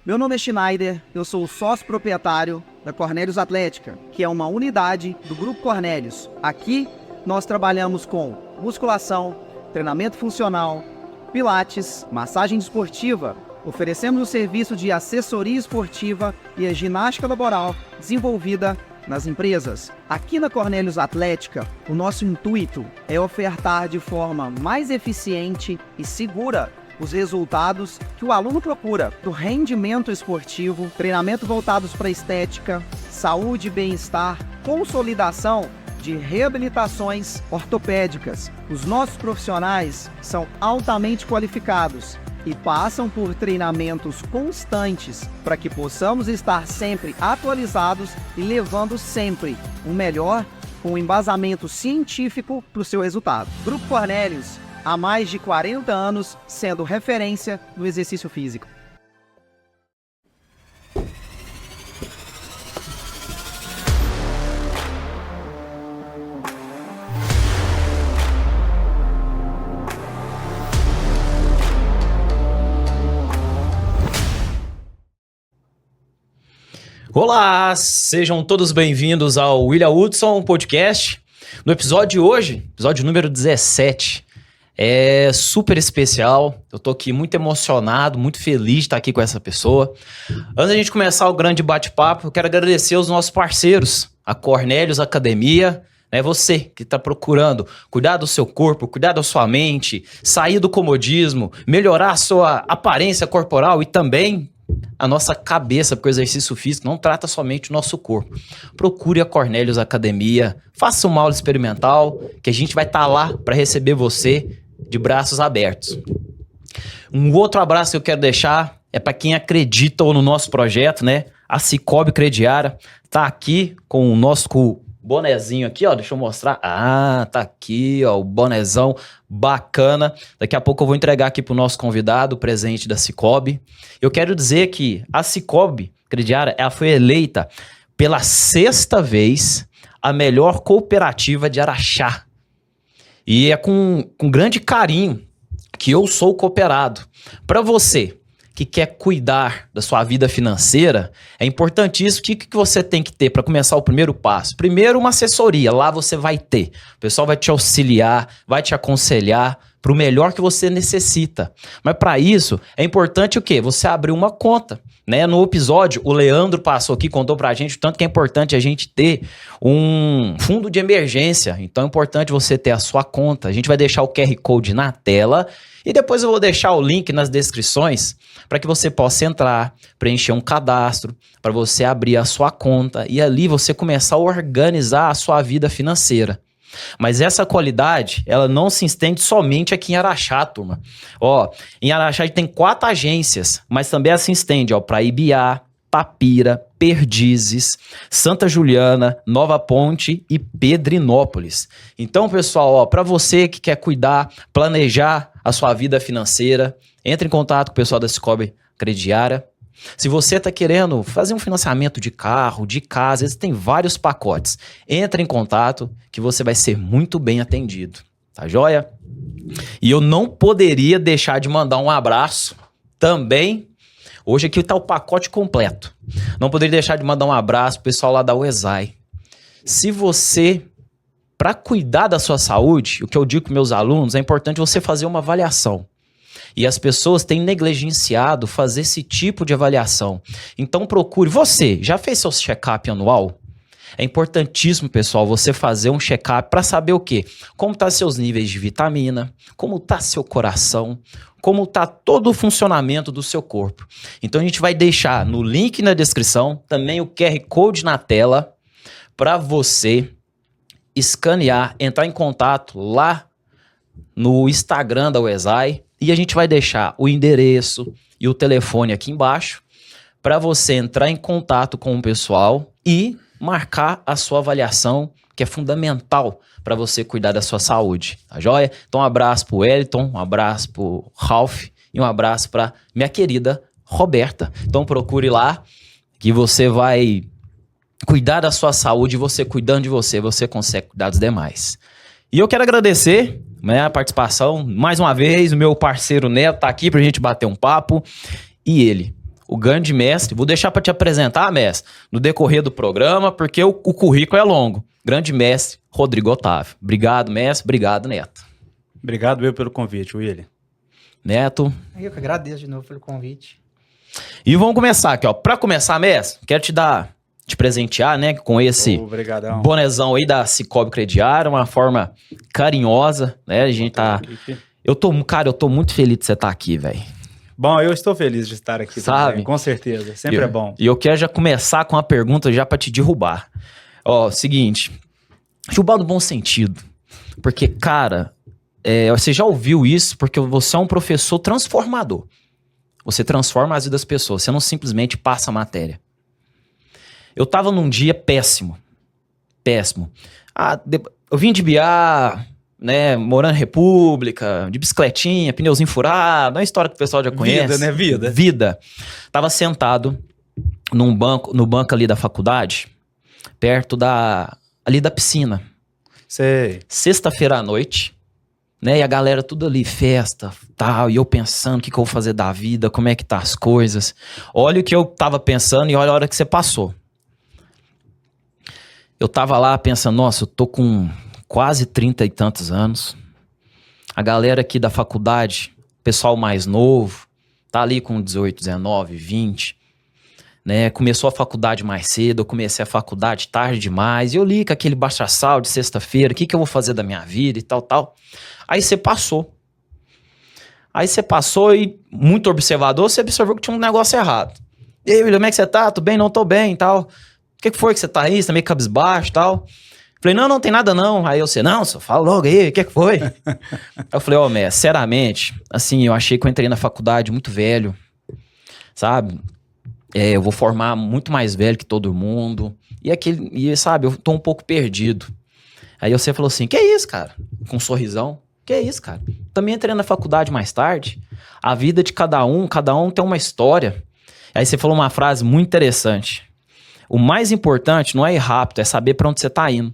Meu nome é Schneider, eu sou o sócio proprietário da Cornélios Atlética, que é uma unidade do Grupo Cornélios. Aqui nós trabalhamos com musculação, treinamento funcional, pilates, massagem desportiva. Oferecemos o serviço de assessoria esportiva e a ginástica laboral desenvolvida nas empresas. Aqui na Cornélios Atlética, o nosso intuito é ofertar de forma mais eficiente e segura os resultados que o aluno procura do rendimento esportivo, treinamento voltados para estética, saúde e bem-estar, consolidação de reabilitações ortopédicas. Os nossos profissionais são altamente qualificados e passam por treinamentos constantes para que possamos estar sempre atualizados e levando sempre o melhor com um embasamento científico para o seu resultado. Grupo Cornélios, há mais de 40 anos sendo referência no exercício físico. Olá, sejam todos bem-vindos ao William Hudson Podcast. No episódio de hoje, episódio número 17, é super especial. Eu tô aqui muito emocionado, muito feliz de estar aqui com essa pessoa. Antes da gente começar o grande bate-papo, eu quero agradecer aos nossos parceiros, a Cornélios Academia. É você que está procurando cuidar do seu corpo, cuidar da sua mente, sair do comodismo, melhorar a sua aparência corporal e também a nossa cabeça, porque o exercício físico não trata somente o nosso corpo. Procure a Cornélios Academia, faça uma aula experimental, que a gente vai estar lá para receber você de braços abertos. Um outro abraço que eu quero deixar é para quem acredita no nosso projeto, né? A Cicobi Crediária está aqui com o nosso bonezinho aqui, ó, deixa eu mostrar. Ah, tá aqui, ó, o bonezão bacana. Daqui a pouco eu vou entregar aqui pro nosso convidado o presente da Cicobi. Eu quero dizer que a Cicobi Crediária, ela foi eleita pela 6ª vez a melhor cooperativa de Araxá. E é com grande carinho que eu sou cooperado. Para você que quer cuidar da sua vida financeira, é importantíssimo. O que você tem que ter para começar o primeiro passo? Primeiro, uma assessoria. Lá você vai ter. O pessoal vai te auxiliar, vai te aconselhar para o melhor que você necessita. Mas para isso, é importante o quê? Você abrir uma conta. Né? No episódio, o Leandro passou aqui, contou pra gente o tanto que é importante a gente ter um fundo de emergência. Então é importante você ter a sua conta. A gente vai deixar o QR Code na tela e depois eu vou deixar o link nas descrições para que você possa entrar, preencher um cadastro, para você abrir a sua conta e ali você começar a organizar a sua vida financeira. Mas essa qualidade, ela não se estende somente aqui em Araxá, turma. Ó, em Araxá a gente tem 4 agências, mas também ela se estende, ó, para Ibiá, Tapira, Perdizes, Santa Juliana, Nova Ponte e Pedrinópolis. Então, pessoal, ó, para você que quer cuidar, planejar a sua vida financeira, entre em contato com o pessoal da Cicobi Crediária. Se você está querendo fazer um financiamento de carro, de casa, tem vários pacotes. Entre em contato que você vai ser muito bem atendido. Tá joia? E eu não poderia deixar de mandar um abraço também. Hoje aqui está o pacote completo. Não poderia deixar de mandar um abraço pro pessoal lá da UESAI. Se você, para cuidar da sua saúde, o que eu digo para meus alunos, é importante você fazer uma avaliação. E as pessoas têm negligenciado fazer esse tipo de avaliação. Então procure. Você já fez seu check-up anual? É importantíssimo, pessoal, você fazer um check-up para saber o quê? Como estão seus níveis de vitamina, como está seu coração, como está todo o funcionamento do seu corpo. Então a gente vai deixar no link na descrição, também o QR Code na tela, para você escanear, entrar em contato lá no Instagram da UESAI. E a gente vai deixar o endereço e o telefone aqui embaixo para você entrar em contato com o pessoal e marcar a sua avaliação, que é fundamental para você cuidar da sua saúde, tá joia? Então um abraço pro Wellington, um abraço pro Ralph e um abraço para minha querida Roberta. Então procure lá que você vai cuidar da sua saúde e você cuidando de você, você consegue cuidar dos demais. E eu quero agradecer, né, a participação, mais uma vez, o meu parceiro Neto tá aqui pra gente bater um papo. E ele, o grande mestre. Vou deixar para te apresentar, mestre, no decorrer do programa, porque o currículo é longo. Grande mestre Rodrigo Otávio. Obrigado, mestre. Obrigado, Neto. Obrigado pelo convite, William. Neto. Eu que agradeço de novo pelo convite. E vamos começar aqui, ó. Para começar, mestre, quero te presentear, né, com esse Obrigadão. bonezão aí da Cicobi Crediário, uma forma carinhosa, né? A gente tá... Eu tô muito feliz de você estar aqui, velho. Bom, eu estou feliz de estar aqui Sabe? também, com certeza. Sempre é bom. E eu quero já começar com uma pergunta já pra te derrubar. Ó, seguinte. Derrubar no bom sentido. Porque, cara, você já ouviu isso porque você é um professor transformador. Você transforma as vidas das pessoas. Você não simplesmente passa a matéria. Eu tava num dia péssimo. Péssimo. Eu vim de Biá, né, morando em República, de bicicletinha, pneuzinho furado, uma história que o pessoal já conhece. Vida, né? Vida. Vida. Tava sentado no banco ali da faculdade, perto ali da piscina. Sei. Sexta-feira à noite, né, e a galera tudo ali, festa, tal, e eu pensando o que eu vou fazer da vida, como é que tá as coisas. Olha o que eu tava pensando e olha a hora que você passou. Eu tava lá pensando, nossa, eu tô com quase 30 e tantos anos. A galera aqui da faculdade, pessoal mais novo, tá ali com 18, 19, 20, né? Começou a faculdade mais cedo, eu comecei a faculdade tarde demais. E eu li com aquele baixo astral de sexta-feira, o que eu vou fazer da minha vida e tal, tal. Aí você passou. E, muito observador, você observou que tinha um negócio errado. E aí, William, como é que você tá? Tudo bem? Não tô bem e tal. O que foi que você tá aí? Você tá meio cabisbaixo e tal. Falei, não tem nada não. Aí não, só fala logo aí, o que foi? Eu falei, mestre, sinceramente, assim, eu achei que eu entrei na faculdade muito velho, sabe? Eu vou formar muito mais velho que todo mundo. Sabe, eu tô um pouco perdido. Aí você falou assim, que é isso, cara? Com um sorrisão. Que é isso, cara? Também entrei na faculdade mais tarde. A vida de cada um tem uma história. Aí você falou uma frase muito interessante. O mais importante não é ir rápido, é saber pra onde você tá indo.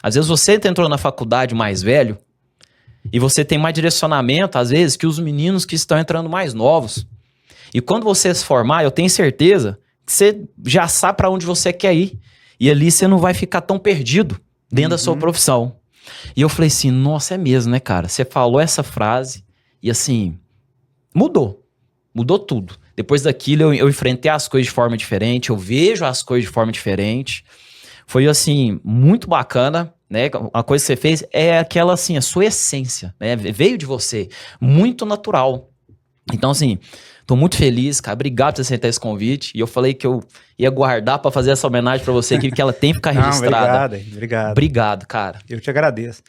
Às vezes você entrou na faculdade mais velho e você tem mais direcionamento, às vezes, que os meninos que estão entrando mais novos. E quando você se formar, eu tenho certeza que você já sabe pra onde você quer ir. E ali você não vai ficar tão perdido dentro da sua profissão. E eu falei assim, nossa, é mesmo, né, cara? Você falou essa frase e assim, mudou tudo. Depois daquilo eu enfrentei as coisas de forma diferente, eu vejo as coisas de forma diferente. Foi assim, muito bacana, né? A coisa que você fez é aquela assim, a sua essência, né? Veio de você, muito natural. Então assim, tô muito feliz, cara, obrigado por você aceitar esse convite. E eu falei que eu ia guardar pra fazer essa homenagem pra você aqui, que ela tem que ficar registrada. Obrigado. Obrigado, cara. Eu te agradeço.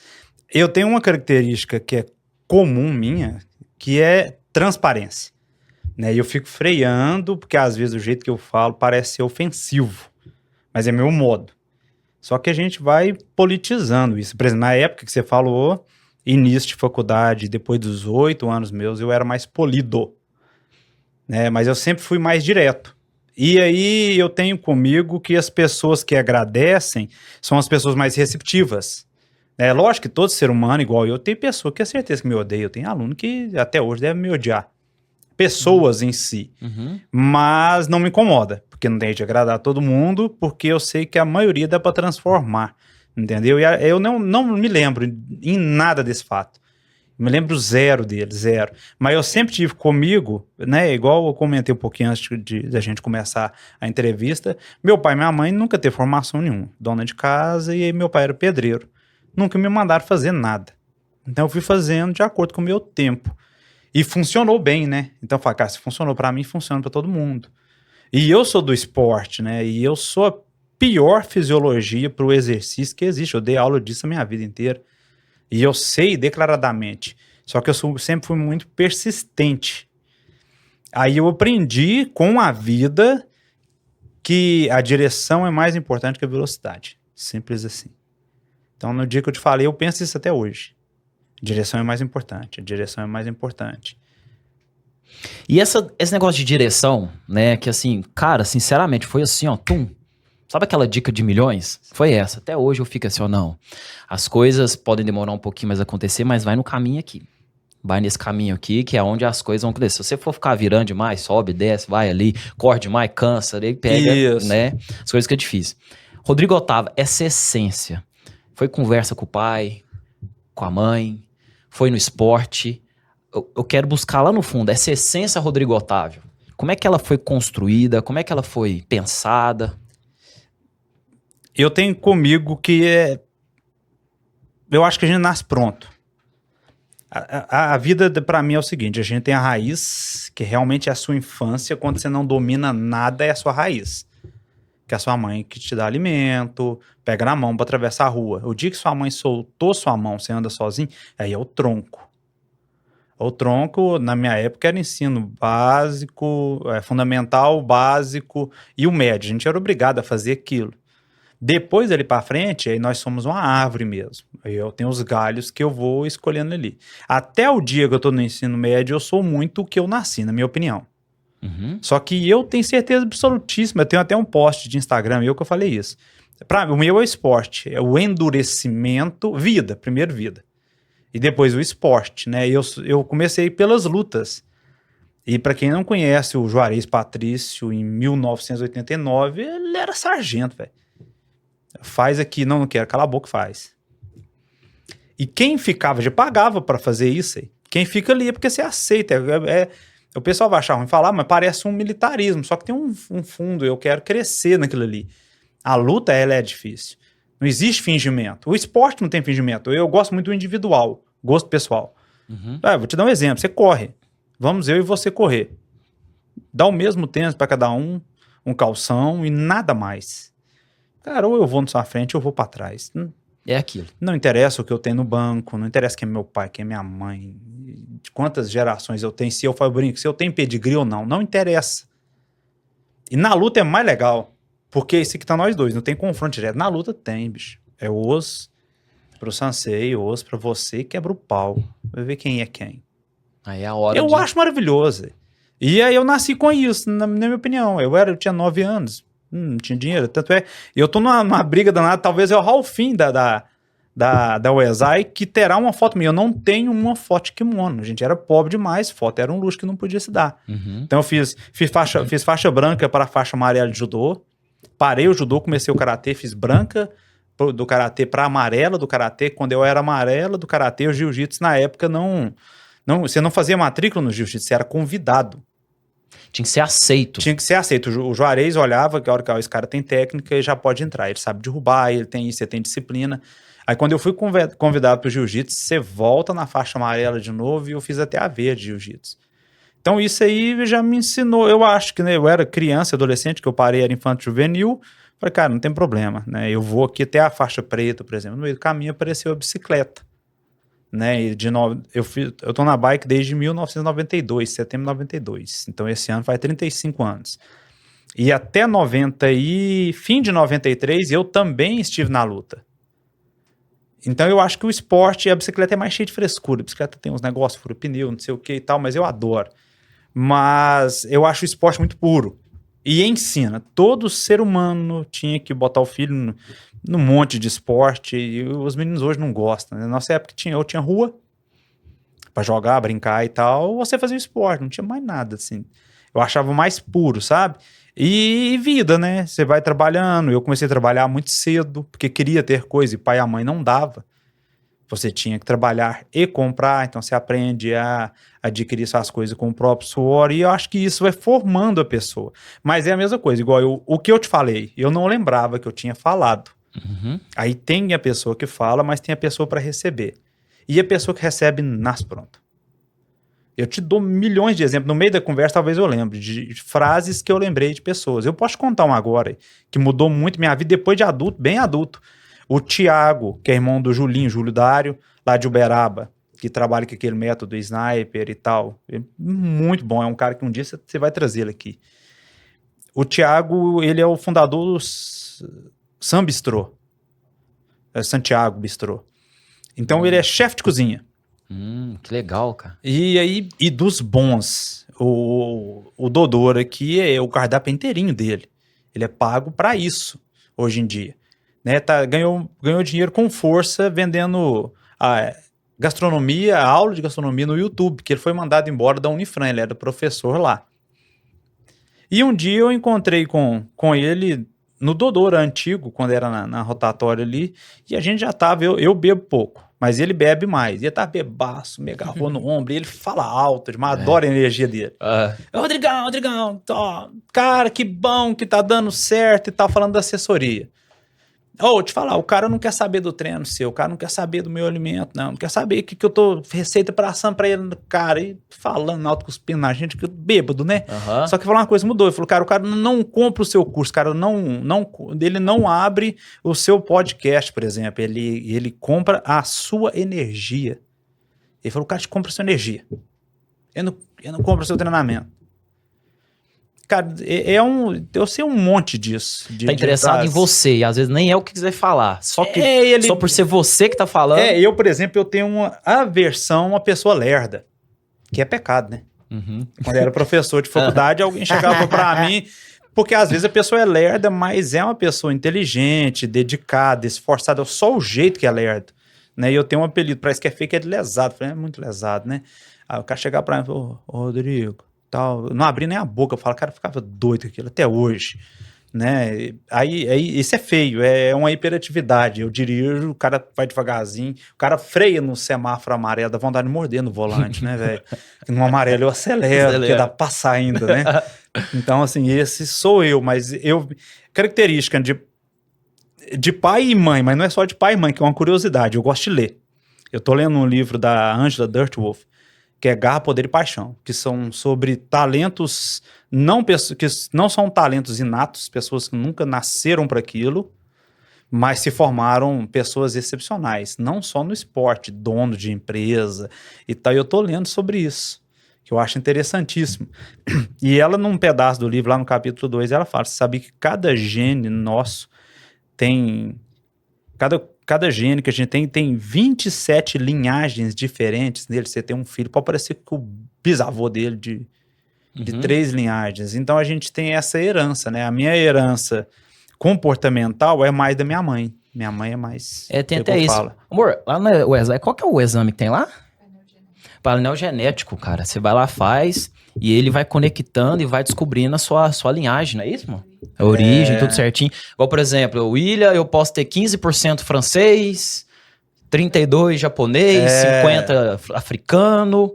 Eu tenho uma característica que é comum minha, que é transparência. Né? E eu fico freando, porque às vezes o jeito que eu falo parece ser ofensivo. Mas é meu modo. Só que a gente vai politizando isso. Por exemplo, na época que você falou, início de faculdade, depois dos 8 anos meus, eu era mais polido. Né? Mas eu sempre fui mais direto. E aí eu tenho comigo que as pessoas que agradecem são as pessoas mais receptivas. É lógico que todo ser humano, igual eu, tem pessoa que é certeza que me odeia. Eu tenho aluno que até hoje deve me odiar. Pessoas em si. Mas não me incomoda, porque não tem de agradar todo mundo, porque eu sei que a maioria dá para transformar, entendeu? E eu não me lembro em nada desse fato. Eu me lembro zero dele, zero. Mas eu sempre tive comigo, né, igual eu comentei um pouquinho antes da gente começar a entrevista, meu pai e minha mãe nunca teve formação nenhuma, dona de casa, e meu pai era pedreiro. Nunca me mandaram fazer nada. Então eu fui fazendo de acordo com o meu tempo. E funcionou bem, né? Então eu falei, cara, se funcionou pra mim, funciona pra todo mundo. E eu sou do esporte, né? E eu sou a pior fisiologia pro exercício que existe. Eu dei aula disso a minha vida inteira. E eu sei declaradamente. Só que eu sempre fui muito persistente. Aí eu aprendi com a vida que a direção é mais importante que a velocidade. Simples assim. Então no dia que eu te falei, eu penso isso até hoje. Direção é mais importante, a direção é mais importante. E esse negócio de direção, né, que assim, cara, sinceramente, foi assim, ó, sabe aquela dica de milhões? Foi essa, até hoje eu fico assim, ó, não, as coisas podem demorar um pouquinho mais a acontecer, mas vai no caminho aqui. Vai nesse caminho aqui, que é onde as coisas vão crescer. Se você for ficar virando demais, sobe, desce, vai ali, corre demais, cansa, aí pega, Isso. né? As coisas que é difícil. Rodrigo Otávio, essa essência, foi conversa com o pai, com a mãe, foi no esporte. Eu quero buscar lá no fundo, essa essência Rodrigo Otávio. Como é que ela foi construída? Como é que ela foi pensada? Eu tenho comigo que eu acho que a gente nasce pronto. A vida, pra mim, é o seguinte: a gente tem a raiz, que realmente é a sua infância, quando você não domina nada, é a sua raiz. Que é a sua mãe que te dá alimento, pega na mão pra atravessar a rua. O dia que sua mãe soltou sua mão, você anda sozinho, aí é o tronco. O tronco, na minha época, era ensino básico, fundamental, básico e o médio. A gente era obrigado a fazer aquilo. Depois, ali pra frente, aí nós somos uma árvore mesmo. Aí eu tenho os galhos que eu vou escolhendo ali. Até o dia que eu tô no ensino médio, eu sou muito o que eu nasci, na minha opinião. Uhum. Só que eu tenho certeza absolutíssima, eu tenho até um post de Instagram, que eu falei isso. O meu é o esporte, é o endurecimento, primeiro vida. E depois o esporte, né? Eu comecei pelas lutas. E para quem não conhece o Juarez Patrício, em 1989, ele era sargento, velho. Faz aqui, não quero, cala a boca, faz. E quem ficava, já pagava para fazer isso aí. Quem fica ali é porque você aceita. O pessoal vai achar ruim falar, mas parece um militarismo, só que tem um fundo, eu quero crescer naquilo ali. A luta, ela é difícil. Não existe fingimento. O esporte não tem fingimento. Eu gosto muito do individual, gosto pessoal. Uhum. Vou te dar um exemplo, você corre. Vamos eu e você correr. Dá o mesmo tênis para cada um calção e nada mais. Cara, ou eu vou na sua frente ou eu vou para trás. É aquilo. Não interessa o que eu tenho no banco, não interessa quem é meu pai, quem é minha mãe, de quantas gerações eu tenho, se eu brinco, se eu tenho pedigree ou não, não interessa. E na luta é mais legal, porque esse aqui tá nós dois, não tem confronto direto. Na luta tem, bicho. É osso pro Sansei, osso pra você, quebra o pau. Vai ver quem é quem. Aí é a hora Eu acho maravilhoso. E aí eu nasci com isso, na minha opinião. Eu tinha 9 anos, não tinha dinheiro. Tanto é, eu tô numa briga danada, talvez eu o fim da UESAI, que terá uma foto minha. Eu não tenho uma foto de kimono. A gente era pobre demais, foto era um luxo que não podia se dar. Uhum. Então eu fiz faixa branca para faixa amarela de judô. Parei o judô, comecei o karatê, fiz branca do karatê para amarela do karatê. Quando eu era amarela do karatê, o jiu-jitsu na época você não fazia matrícula no jiu-jitsu, você era convidado. Tinha que ser aceito. Tinha que ser aceito. O Juarez olhava que a hora que esse cara tem técnica, ele já pode entrar. Ele sabe derrubar, ele tem isso, ele tem disciplina. Aí quando eu fui convidado para o jiu-jitsu, você volta na faixa amarela de novo e eu fiz até a verde jiu-jitsu. Então isso aí já me ensinou. Eu acho que, né, eu era criança, adolescente, que eu parei, era infante juvenil. Falei, cara, não tem problema, né? Eu vou aqui até a faixa preta, por exemplo. No meio do caminho apareceu a bicicleta. Né? E eu tô na bike desde 1992, setembro de 92. Então esse ano faz 35 anos. E até fim de 93 eu também estive na luta. Então eu acho que o esporte, a bicicleta é mais cheia de frescura. A bicicleta tem uns negócios, fura pneu, não sei o que e tal, mas eu adoro. Mas eu acho o esporte muito puro. E ensina. Todo ser humano tinha que botar o filho num monte de esporte. E os meninos hoje não gostam. Na nossa época eu tinha rua pra jogar, brincar e tal. Ou você fazia esporte, não tinha mais nada, assim. Eu achava mais puro, sabe? E vida, né? Você vai trabalhando. Eu comecei a trabalhar muito cedo, porque queria ter coisa e pai e a mãe não dava. Você tinha que trabalhar e comprar, então você aprende a adquirir suas coisas com o próprio suor, e eu acho que isso vai formando a pessoa. Mas é a mesma coisa, igual o que eu te falei, eu não lembrava que eu tinha falado. Uhum. Aí tem a pessoa que fala, mas tem a pessoa para receber. E a pessoa que recebe nasce pronto. Eu te dou milhões de exemplos. No meio da conversa, talvez eu lembre de frases que eu lembrei de pessoas. Eu posso contar uma agora, que mudou muito minha vida depois de adulto, bem adulto. O Tiago, que é irmão do Júlio Dário, lá de Uberaba, que trabalha com aquele método sniper e tal. É muito bom, é um cara que um dia você vai trazer ele aqui. O Tiago, ele é o fundador do Sam Bistrô. É Santiago Bistrô. Então ele é chefe de cozinha. Que legal, cara. E dos bons, o Dodor aqui, o cardápio inteirinho dele. Ele é pago para isso, hoje em dia. Né, ganhou dinheiro com força vendendo gastronomia, aula de gastronomia no YouTube, que ele foi mandado embora da Unifran, ele era professor lá. E um dia eu encontrei com ele no Dodora antigo, quando era na rotatória ali, e a gente já tava, eu bebo pouco, mas ele bebe mais, e ele tá bebaço, me agarrou no ombro, e ele fala alto, eu adoro a energia dele. Rodrigão, cara, que bom que tá dando certo e tal, falando da assessoria. Te falar, o cara não quer saber do treino seu, o cara não quer saber do meu alimento, não quer saber que eu tô receita pra ação pra ele, cara, e falando alto, cuspindo na gente, que eu bêbado, né? Só que falou uma coisa, mudou, ele falou, cara, o cara não compra o seu curso, cara, ele não abre o seu podcast, por exemplo, ele compra a sua energia. Ele falou, o cara te compra a sua energia, eu não compro o seu treinamento. Cara, eu sei um monte disso. Tá interessado em você, e às vezes nem é o que quiser falar. Só por ser você que tá falando. Eu, por exemplo, eu tenho uma aversão a uma pessoa lerda, que é pecado, né? Quando eu era professor de faculdade, alguém chegava pra mim, porque às vezes a pessoa é lerda, mas é uma pessoa inteligente, dedicada, esforçada, só o jeito que é lerdo, né? E eu tenho um apelido, parece que é feio, que é de lesado. Eu falei, é muito lesado, né? Aí o cara chegava pra mim e falou, Rodrigo, tal, eu não abri nem a boca, eu falo, cara, eu ficava doido com aquilo até hoje, né? Aí isso é feio, é uma hiperatividade. Eu dirijo, o cara vai devagarzinho, o cara freia no semáforo amarelo, dá vontade de morder no volante, né, velho? No amarelo eu acelero, porque dá pra passar ainda, né? Então, assim, esse sou eu, mas característica de pai e mãe, mas não é só de pai e mãe, que é uma curiosidade, eu gosto de ler. Eu tô lendo um livro da Angela Duckworth, que é Garra, Poder e Paixão, que são sobre talentos, que não são talentos inatos, pessoas que nunca nasceram para aquilo, mas se formaram pessoas excepcionais, não só no esporte, dono de empresa e tal. Eu tô lendo sobre isso, que eu acho interessantíssimo. E ela, num pedaço do livro, lá no capítulo 2, ela fala, você sabia que cada gene nosso tem... Cada gene que a gente tem 27 linhagens diferentes nele. Você tem um filho, pode parecer com o bisavô dele de 3 linhagens. Então a gente tem essa herança, né? A minha herança comportamental é mais da minha mãe. Minha mãe é mais... tem até isso. Falo. Amor, lá na Wesley, qual que é o exame que tem lá? Painel genético, cara. Você vai lá, faz, e ele vai conectando e vai descobrindo a sua linhagem, não é isso, mano? A origem, tudo certinho. Igual, por exemplo, o William, eu posso ter 15% francês, 32% japonês, 50% africano.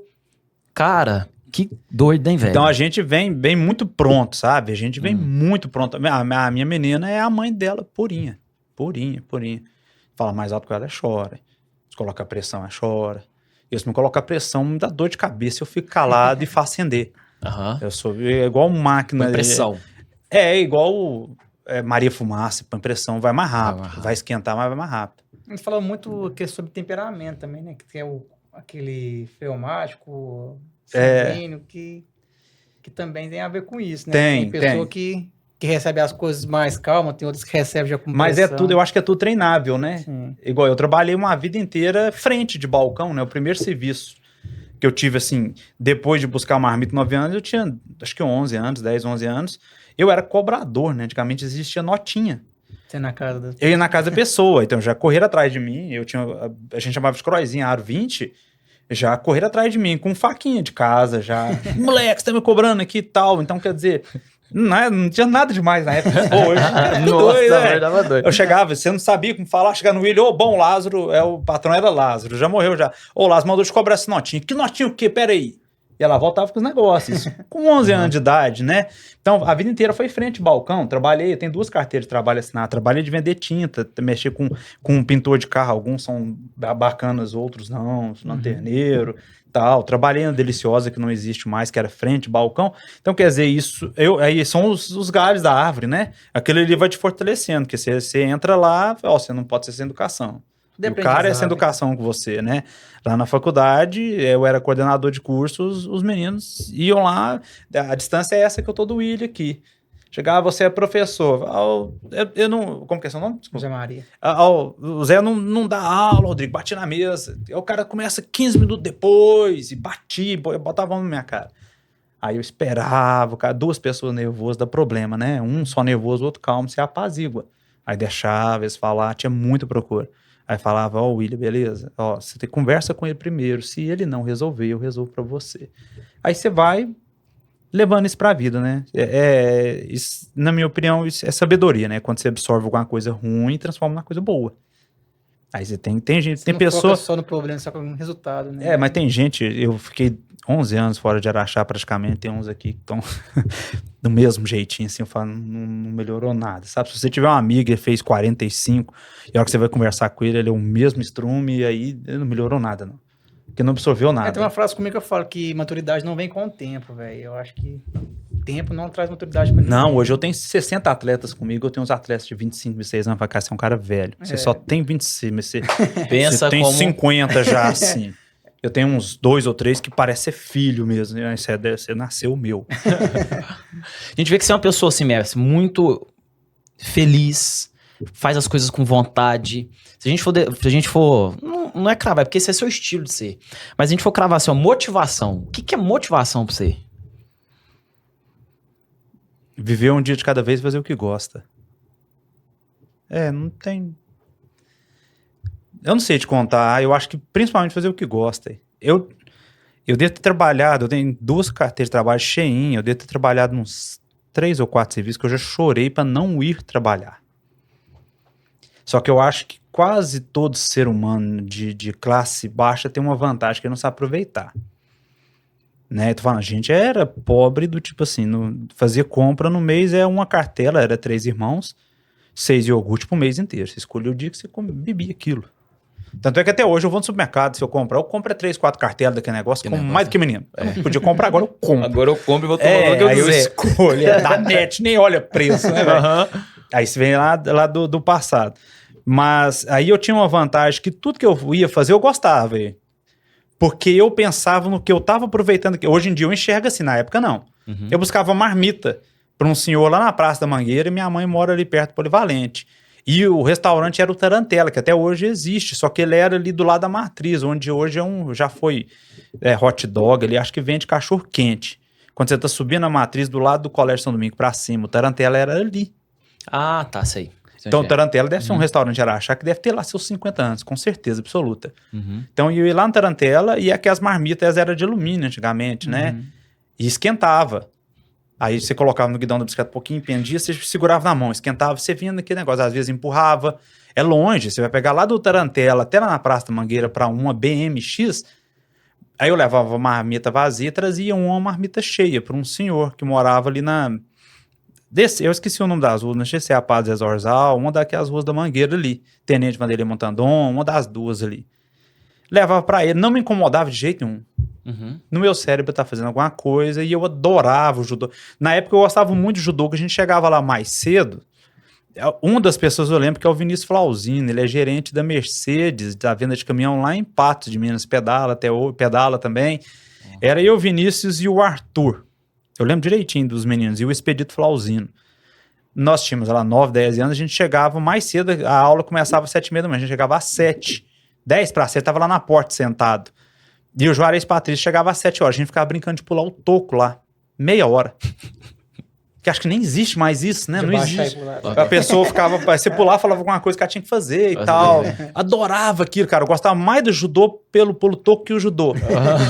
Cara, que doido, hein, velho? Então a gente vem muito pronto, sabe? A gente vem muito pronto. A minha menina é a mãe dela, purinha. Fala mais alto que ela, chora. Se coloca pressão, ela chora. E se me colocar pressão, me dá dor de cabeça, eu fico calado e faço acender. Eu sou igual máquina. Com pressão. Igual Maria Fumaça, põe pressão, vai mais rápido. Vai esquentar, mas vai mais rápido. A gente falou muito sobre temperamento também, né? Que tem aquele fleumático, sanguíneo, que também tem a ver com isso, né? Tem pessoa que recebe as coisas mais calma, tem outras que recebem já com pressão. Mas eu acho que é tudo treinável, né? Sim. Igual eu trabalhei uma vida inteira frente de balcão, né? O primeiro serviço que eu tive, assim, depois de buscar uma marmita 9 anos, eu tinha, acho que 11 anos, 10, 11 anos. Eu era cobrador, né? Antigamente existia notinha. Você na casa Eu ia na casa da pessoa, então já correram atrás de mim. A gente chamava de croizinha, aro 20, já correram atrás de mim com faquinha de casa, já. Moleque, você tá me cobrando aqui e tal. Então, quer dizer, não tinha nada demais na época. Hoje, Dava doido. Eu chegava, você não sabia como falar, chegar no William, bom, Lázaro, o patrão era Lázaro, já morreu já. Lázaro mandou te cobrar essa notinha. Que notinha o quê? Pera aí. E ela voltava com os negócios, com 11 anos de idade, né? Então, a vida inteira foi frente balcão, trabalhei, eu tenho 2 carteiras de trabalho assinadas, trabalhei de vender tinta, mexer com um pintor de carro, alguns são bacanas, outros não, lanterneiro, tal. Trabalhei na Deliciosa, que não existe mais, que era frente balcão. Então, quer dizer, aí são os galhos da árvore, né? Aquele ali vai te fortalecendo, porque você entra lá, você não pode ser sem educação. O cara é sem educação com você, né? Lá na faculdade, eu era coordenador de cursos, os meninos iam lá, a distância é essa que eu tô do William aqui. Chegava, você é professor. Eu não... Como que é seu nome? José Maria. O Zé não dá aula, Rodrigo, bate na mesa. Aí o cara começa 15 minutos depois e botava a mão na minha cara. Aí eu esperava, cara, 2 pessoas nervosas dá problema, né? Um só nervoso, o outro calmo, você apazigua. Aí deixava eles falar, tinha muita procura. Aí falava, ó, William, beleza, ó, você conversa com ele primeiro, se ele não resolver, eu resolvo pra você. Aí você vai levando isso pra vida, né? Isso, na minha opinião, isso é sabedoria, né? Quando você absorve alguma coisa ruim e transforma numa coisa boa. Aí você tem gente, Você tem não pessoa... foca só no problema, só com o resultado, né? mas tem gente, eu fiquei 11 anos fora de Araxá praticamente, tem uns aqui que estão do mesmo jeitinho, assim, eu falo, não melhorou nada, sabe? Se você tiver uma amiga que fez 45, e a hora que você vai conversar com ele, ele é o mesmo estrume, e aí ele não melhorou nada, não. Porque não absorveu nada. Tem uma frase comigo que eu falo que maturidade não vem com o tempo, velho. Eu acho que tempo não traz maturidade pra ninguém. Não, hoje eu tenho 60 atletas comigo, eu tenho uns atletas de 25, 26 anos, cara, você é um cara velho. Você só tem 26, mas você, Pensa você tem como... 50 já, assim. Eu tenho uns 2 ou 3 que parece ser filho mesmo. Você nasceu meu. A gente vê que você é uma pessoa assim, Messi, muito feliz, faz as coisas com vontade. Se a gente for não é cravar, porque esse é seu estilo de ser. Mas se a gente for cravar assim, ó, motivação. O que é motivação pra você? Viver um dia de cada vez e fazer o que gosta. Não tem... Eu não sei te contar, eu acho que principalmente fazer o que gosta. Eu devo ter trabalhado, eu tenho 2 carteiras de trabalho cheinhas, eu devo ter trabalhado uns 3 ou 4 serviços que eu já chorei para não ir trabalhar. Só que eu acho que quase todo ser humano de classe baixa tem uma vantagem que ele não sabe aproveitar. Né? Tô falando, a gente era pobre do tipo assim, fazia compra no mês, uma cartela, era 3 irmãos, 6 iogurte pro mês inteiro. Você escolheu o dia que você bebia aquilo. Tanto é que até hoje eu vou no supermercado, se eu compro 3, 4 cartelas daquele negócio, como mais do que menino. Eu não podia comprar, agora eu compro. Agora eu compro e vou tomar o que eu aí quiser. eu escolho, da net, nem olha preço, né, velho? Aí você vem lá do passado. Mas aí eu tinha uma vantagem que tudo que eu ia fazer eu gostava, velho. Porque eu pensava no que eu tava aproveitando. Hoje em dia eu enxergo assim, na época não. Uhum. Eu buscava marmita para um senhor lá na Praça da Mangueira e minha mãe mora ali perto do Polivalente. E o restaurante era o Tarantela, que até hoje existe, só que ele era ali do lado da Matriz, onde hoje já foi hot dog ali, acho que vende cachorro quente. Quando você tá subindo a Matriz do lado do Colégio São Domingo pra cima, o Tarantela era ali. Ah, tá, sei. Então o Tarantela deve ser um restaurante de Araxá que deve ter lá seus 50 anos, com certeza absoluta. Uhum. Então eu ia lá no Tarantela e aquelas marmitas eram de alumínio antigamente, né? E esquentava. Aí você colocava no guidão da bicicleta um pouquinho, pendia, você segurava na mão, esquentava, você vinha naquele negócio, às vezes empurrava. É longe, você vai pegar lá do Tarantela até lá na Praça da Mangueira para uma BMX. Aí eu levava uma marmita vazia e trazia uma marmita cheia para um senhor que morava ali eu esqueci o nome das ruas, não sei se é a Paz de Zorzal, uma daquelas ruas da Mangueira ali. Tenente Vanderlei Montandon, uma das duas ali. Levava para ele, não me incomodava de jeito nenhum. Uhum. No meu cérebro tá fazendo alguma coisa e eu adorava o judô. Na época eu gostava muito de judô, que a gente chegava lá mais cedo. Uma das pessoas eu lembro que é o Vinícius Flauzino, ele é gerente da Mercedes, da venda de caminhão lá em Patos de Minas, pedala até hoje, pedala também. Era eu, Vinícius e o Arthur. Eu lembro direitinho dos meninos, e o Expedito Flauzino. Nós tínhamos lá 9, 10 anos, a gente chegava mais cedo, a aula começava às 7h30 da manhã, a gente chegava às 7. 10 para 7, tava lá na porta sentado. E o Juarez Patrício chegava às 7 horas. A gente ficava brincando de pular o toco lá. Meia hora. Que acho que nem existe mais isso, né? Não existe. A pessoa ficava... Você pular, falava alguma coisa que ela tinha que fazer e tal. Adorava aquilo, cara. Eu gostava mais do judô pelo toco que o judô.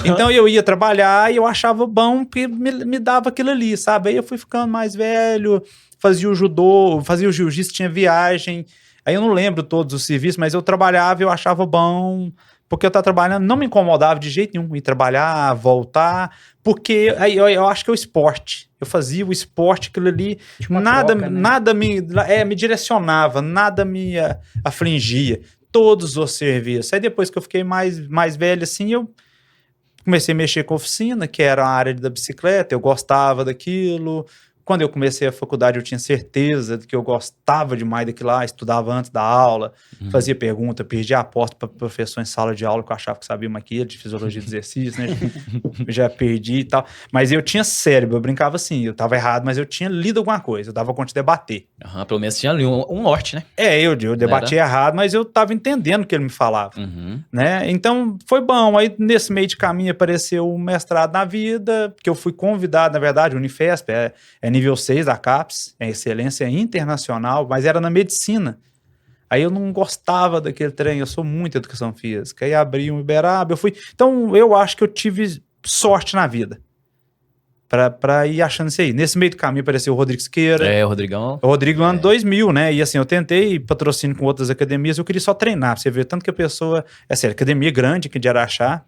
Então eu ia trabalhar e eu achava bom que me dava aquilo ali, sabe? Aí eu fui ficando mais velho, fazia o judô, fazia o jiu-jitsu, tinha viagem. Aí eu não lembro todos os serviços, mas eu trabalhava e eu achava bom... Porque eu estava trabalhando, não me incomodava de jeito nenhum ir trabalhar, voltar, porque aí eu acho que é o esporte. Eu fazia o esporte, aquilo ali, nada me direcionava, nada me afligia. Todos os serviços. Aí depois que eu fiquei mais velho assim, eu comecei a mexer com a oficina, que era a área da bicicleta, eu gostava daquilo. Quando eu comecei a faculdade, eu tinha certeza de que eu gostava demais daquilo lá, estudava antes da aula, fazia pergunta, perdia a aposta para professor em sala de aula, que eu achava que sabia mais que ele, de fisiologia de exercício, né? Já perdi e tal. Mas eu tinha cérebro, eu brincava assim, eu tava errado, mas eu tinha lido alguma coisa, eu dava conta de debater. Pelo menos tinha ali um norte, né? Eu debati errado, mas eu tava entendendo o que ele me falava, né? Então, foi bom. Aí, nesse meio de caminho, apareceu o mestrado na vida, que eu fui convidado, na verdade, o Unifesp, nível 6 da CAPES, é excelência internacional, mas era na medicina. Aí eu não gostava daquele trem, eu sou muito educação física. Aí abri um Uberaba, eu fui... Então, eu acho que eu tive sorte na vida pra ir achando isso aí. Nesse meio do caminho apareceu o Rodrigo Siqueira. O Rodrigão. O Rodrigo no ano 2000, né? E assim, eu tentei patrocínio com outras academias, eu queria só treinar, pra você ver tanto que a pessoa... É sério, academia grande aqui de Araxá,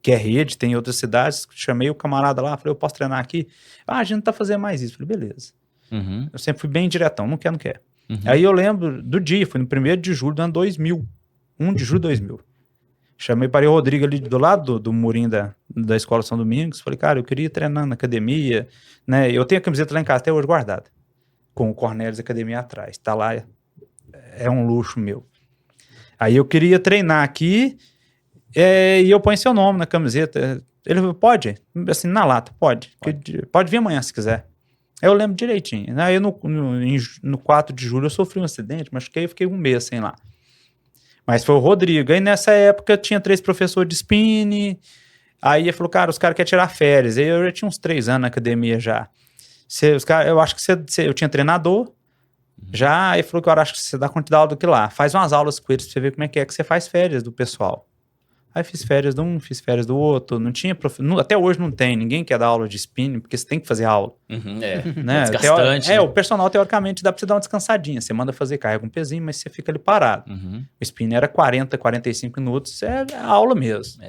que é rede, tem em outras cidades, chamei o camarada lá, falei, eu posso treinar aqui? A gente não tá fazendo mais isso. Falei, beleza. Uhum. Eu sempre fui bem diretão, não quer. Uhum. Aí eu lembro do dia, foi no 1º de julho do ano 2000. 1 de julho de 2000. Chamei, parei o Rodrigo ali do lado do murinho da Escola São Domingos. Falei, cara, eu queria ir treinar na academia, né? Eu tenho a camiseta lá em casa até hoje guardada, com o Cornelius Academia atrás. Tá lá, é um luxo meu. Aí eu queria treinar aqui, e eu ponho seu nome na camiseta. Ele falou, pode? Assim, na lata, pode. Pode vir amanhã se quiser. Aí eu lembro direitinho. Aí no 4 de julho eu sofri um acidente, machuquei e fiquei um mês sem lá. Mas foi o Rodrigo. Aí nessa época tinha 3 professores de spinning. Aí ele falou, cara, os caras querem tirar férias. Aí eu já tinha uns 3 anos na academia já. Eu acho que eu tinha treinador já. Aí falou que eu acho que você dá conta da aula do que lá. Faz umas aulas com eles pra você ver como é que você faz férias do pessoal. Aí fiz férias de um, fiz férias do outro. Não tinha até hoje não tem. Ninguém quer dar aula de spinning, porque você tem que fazer aula. Uhum, né? Desgastante. O personal, teoricamente, dá pra você dar uma descansadinha. Você manda fazer, carrega um pezinho, mas você fica ali parado. Uhum. O spinning era 40, 45 minutos. É aula mesmo.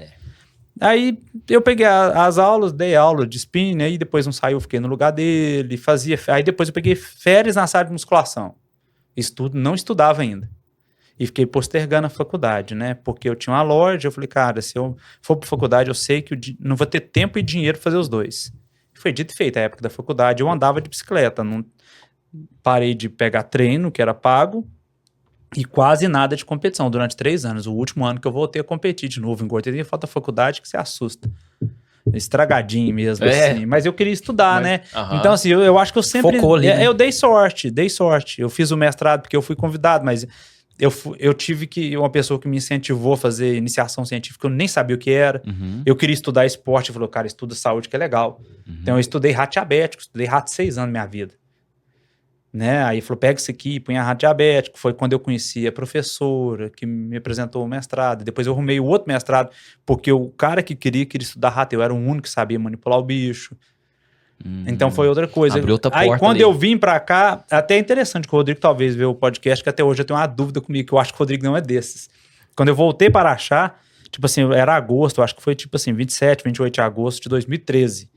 Aí eu peguei as aulas, dei aula de spinning. Aí depois não saiu, fiquei no lugar dele. Aí depois eu peguei férias na sala de musculação. Não estudava ainda. E fiquei postergando a faculdade, né? Porque eu tinha uma loja, eu falei, cara, se eu for pra faculdade, eu sei que não vou ter tempo e dinheiro pra fazer os dois. E foi dito e feito, a época da faculdade, eu andava de bicicleta, não parei de pegar treino, que era pago, e quase nada de competição durante 3 anos. O último ano que eu voltei a competir de novo, engordei, falta faculdade que você assusta. Estragadinho mesmo, assim. Mas eu queria estudar, né? Então, assim, eu acho que eu sempre... Focou ali, né? Eu dei sorte. Eu fiz o mestrado porque eu fui convidado, mas... Eu tive uma pessoa que me incentivou a fazer iniciação científica, eu nem sabia o que era. Uhum. Eu queria estudar esporte, falou, cara, estuda saúde que é legal. Uhum. Então eu estudei rato diabético, estudei rato 6 anos na minha vida. Né? Aí falou, pega isso aqui, põe a rato diabético. Foi quando eu conheci a professora que me apresentou o mestrado. Depois eu arrumei o outro mestrado, porque o cara que queria estudar rato, eu era o único que sabia manipular o bicho. Então foi outra coisa. Abriu outra aí porta quando ali. eu vim pra cá, até é interessante que o Rodrigo talvez vê o podcast, que até hoje eu tenho uma dúvida comigo, que eu acho que o Rodrigo não é desses. Quando eu voltei para Araxá, tipo assim, era agosto, acho que foi tipo assim, 27, 28 de agosto de 2013.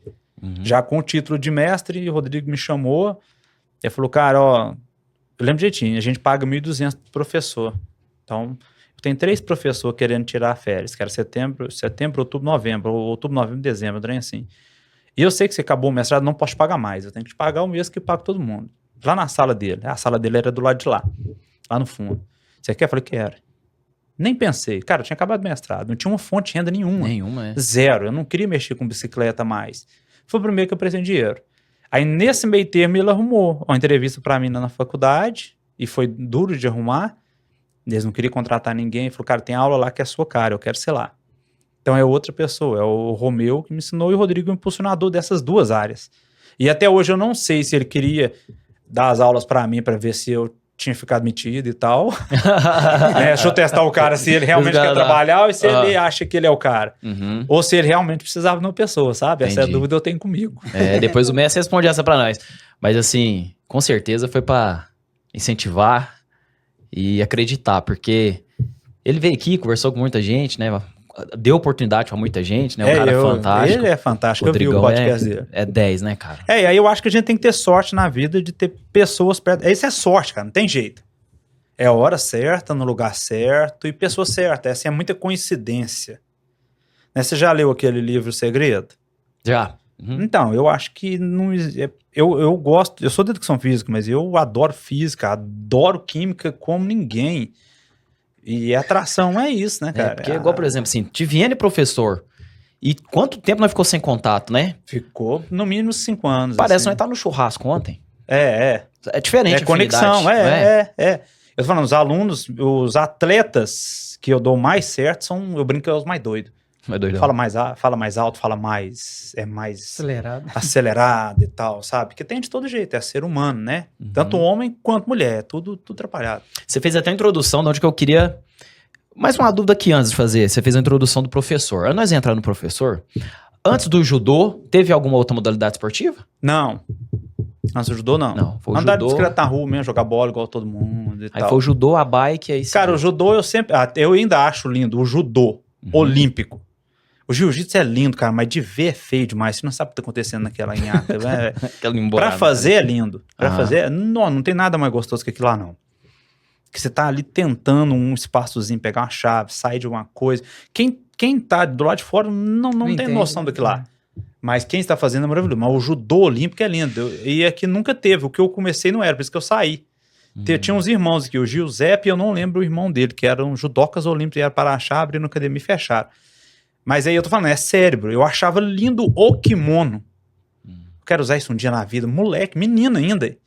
Já com o título de mestre, o Rodrigo me chamou e falou, cara, ó, eu lembro direitinho, a gente paga 1.200 pro professor. Então, eu tenho 3 professores querendo tirar férias, que era setembro, outubro, novembro, dezembro, trem assim. E eu sei que você acabou o mestrado, não posso te pagar mais. Eu tenho que te pagar o mesmo que pago todo mundo. Lá na sala dele. A sala dele era do lado de lá. Lá no fundo. Você quer? Eu falei, quero. Nem pensei. Cara, eu tinha acabado o mestrado. Não tinha uma fonte de renda nenhuma. Zero. Eu não queria mexer com bicicleta mais. Foi o primeiro que eu prestei dinheiro. Aí, nesse meio termo, ele arrumou uma entrevista pra mim na faculdade. E foi duro de arrumar. Eles não queriam contratar ninguém. Ele falou, cara, tem aula lá que é a sua cara. Eu quero ser lá. Então é outra pessoa, é o Romeu que me ensinou e o Rodrigo o impulsionador dessas 2 áreas. E até hoje eu não sei se ele queria dar as aulas pra mim pra ver se eu tinha ficado metido e tal. Deixa eu testar o cara se ele realmente quer trabalhar ou se ele acha que ele é o cara. Ou se ele realmente precisava de uma pessoa, sabe? Essa é a dúvida que eu tenho comigo. Depois o Messi responde essa pra nós. Mas assim, com certeza foi pra incentivar e acreditar, porque ele veio aqui, conversou com muita gente, né? Deu oportunidade pra muita gente, né? O cara é fantástico. Ele é fantástico, eu vi o podcast dele. É 10, né, cara? E aí eu acho que a gente tem que ter sorte na vida de ter pessoas perto. Isso é sorte, cara, não tem jeito. É a hora certa, no lugar certo e pessoa certa. Essa é muita coincidência. Né? Você já leu aquele livro O Segredo? Já. Então, eu acho que não. Eu gosto, eu sou de educação física, mas eu adoro física, adoro química como ninguém. E atração é isso, né, cara? Porque igual, por exemplo, assim, Tiviane professor. E quanto tempo nós ficou sem contato, né? Ficou no mínimo 5 anos. Parece assim. que nós tá no churrasco ontem. É diferente. É conexão, Eu tô falando, os alunos, os atletas que eu dou mais certo eu brinco que são os mais doidos. É doidão. Fala mais alto, fala mais acelerado e tal, sabe? Que tem de todo jeito, é ser humano, né? Tanto homem quanto mulher, tudo atrapalhado. Você fez até a introdução de onde que eu queria... Mais uma dúvida aqui antes de fazer. Você fez a introdução do professor. Antes de entrar no professor, antes do judô, teve alguma outra modalidade esportiva? Não. Antes do judô, não. Não, foi o Andar judô. de bicicleta na rua mesmo, jogar bola igual todo mundo e Aí tal. foi o judô, a bike, aí... Cara, o judô eu ainda acho lindo, o judô olímpico. O jiu-jitsu é lindo, cara, mas de ver é feio demais. Você não sabe o que tá acontecendo naquela nhaca. Pra fazer é lindo. Pra fazer, não tem nada mais gostoso que aquilo lá, não. Que você tá ali tentando um espaçozinho, pegar uma chave, sair de uma coisa. Quem tá do lado de fora não tem entende, noção daquilo lá. Mas quem está fazendo é maravilhoso. Mas o judô olímpico é lindo. E aqui nunca teve. O que eu comecei não era, por isso que eu saí. Tinha uns irmãos aqui, o Giuseppe, eu não lembro o irmão dele, que eram judocas olímpicos, era para achar, abrir na academia e fecharam. Mas aí eu tô falando, é cérebro. Eu achava lindo o kimono. Eu quero usar isso um dia na vida. Moleque, menina ainda.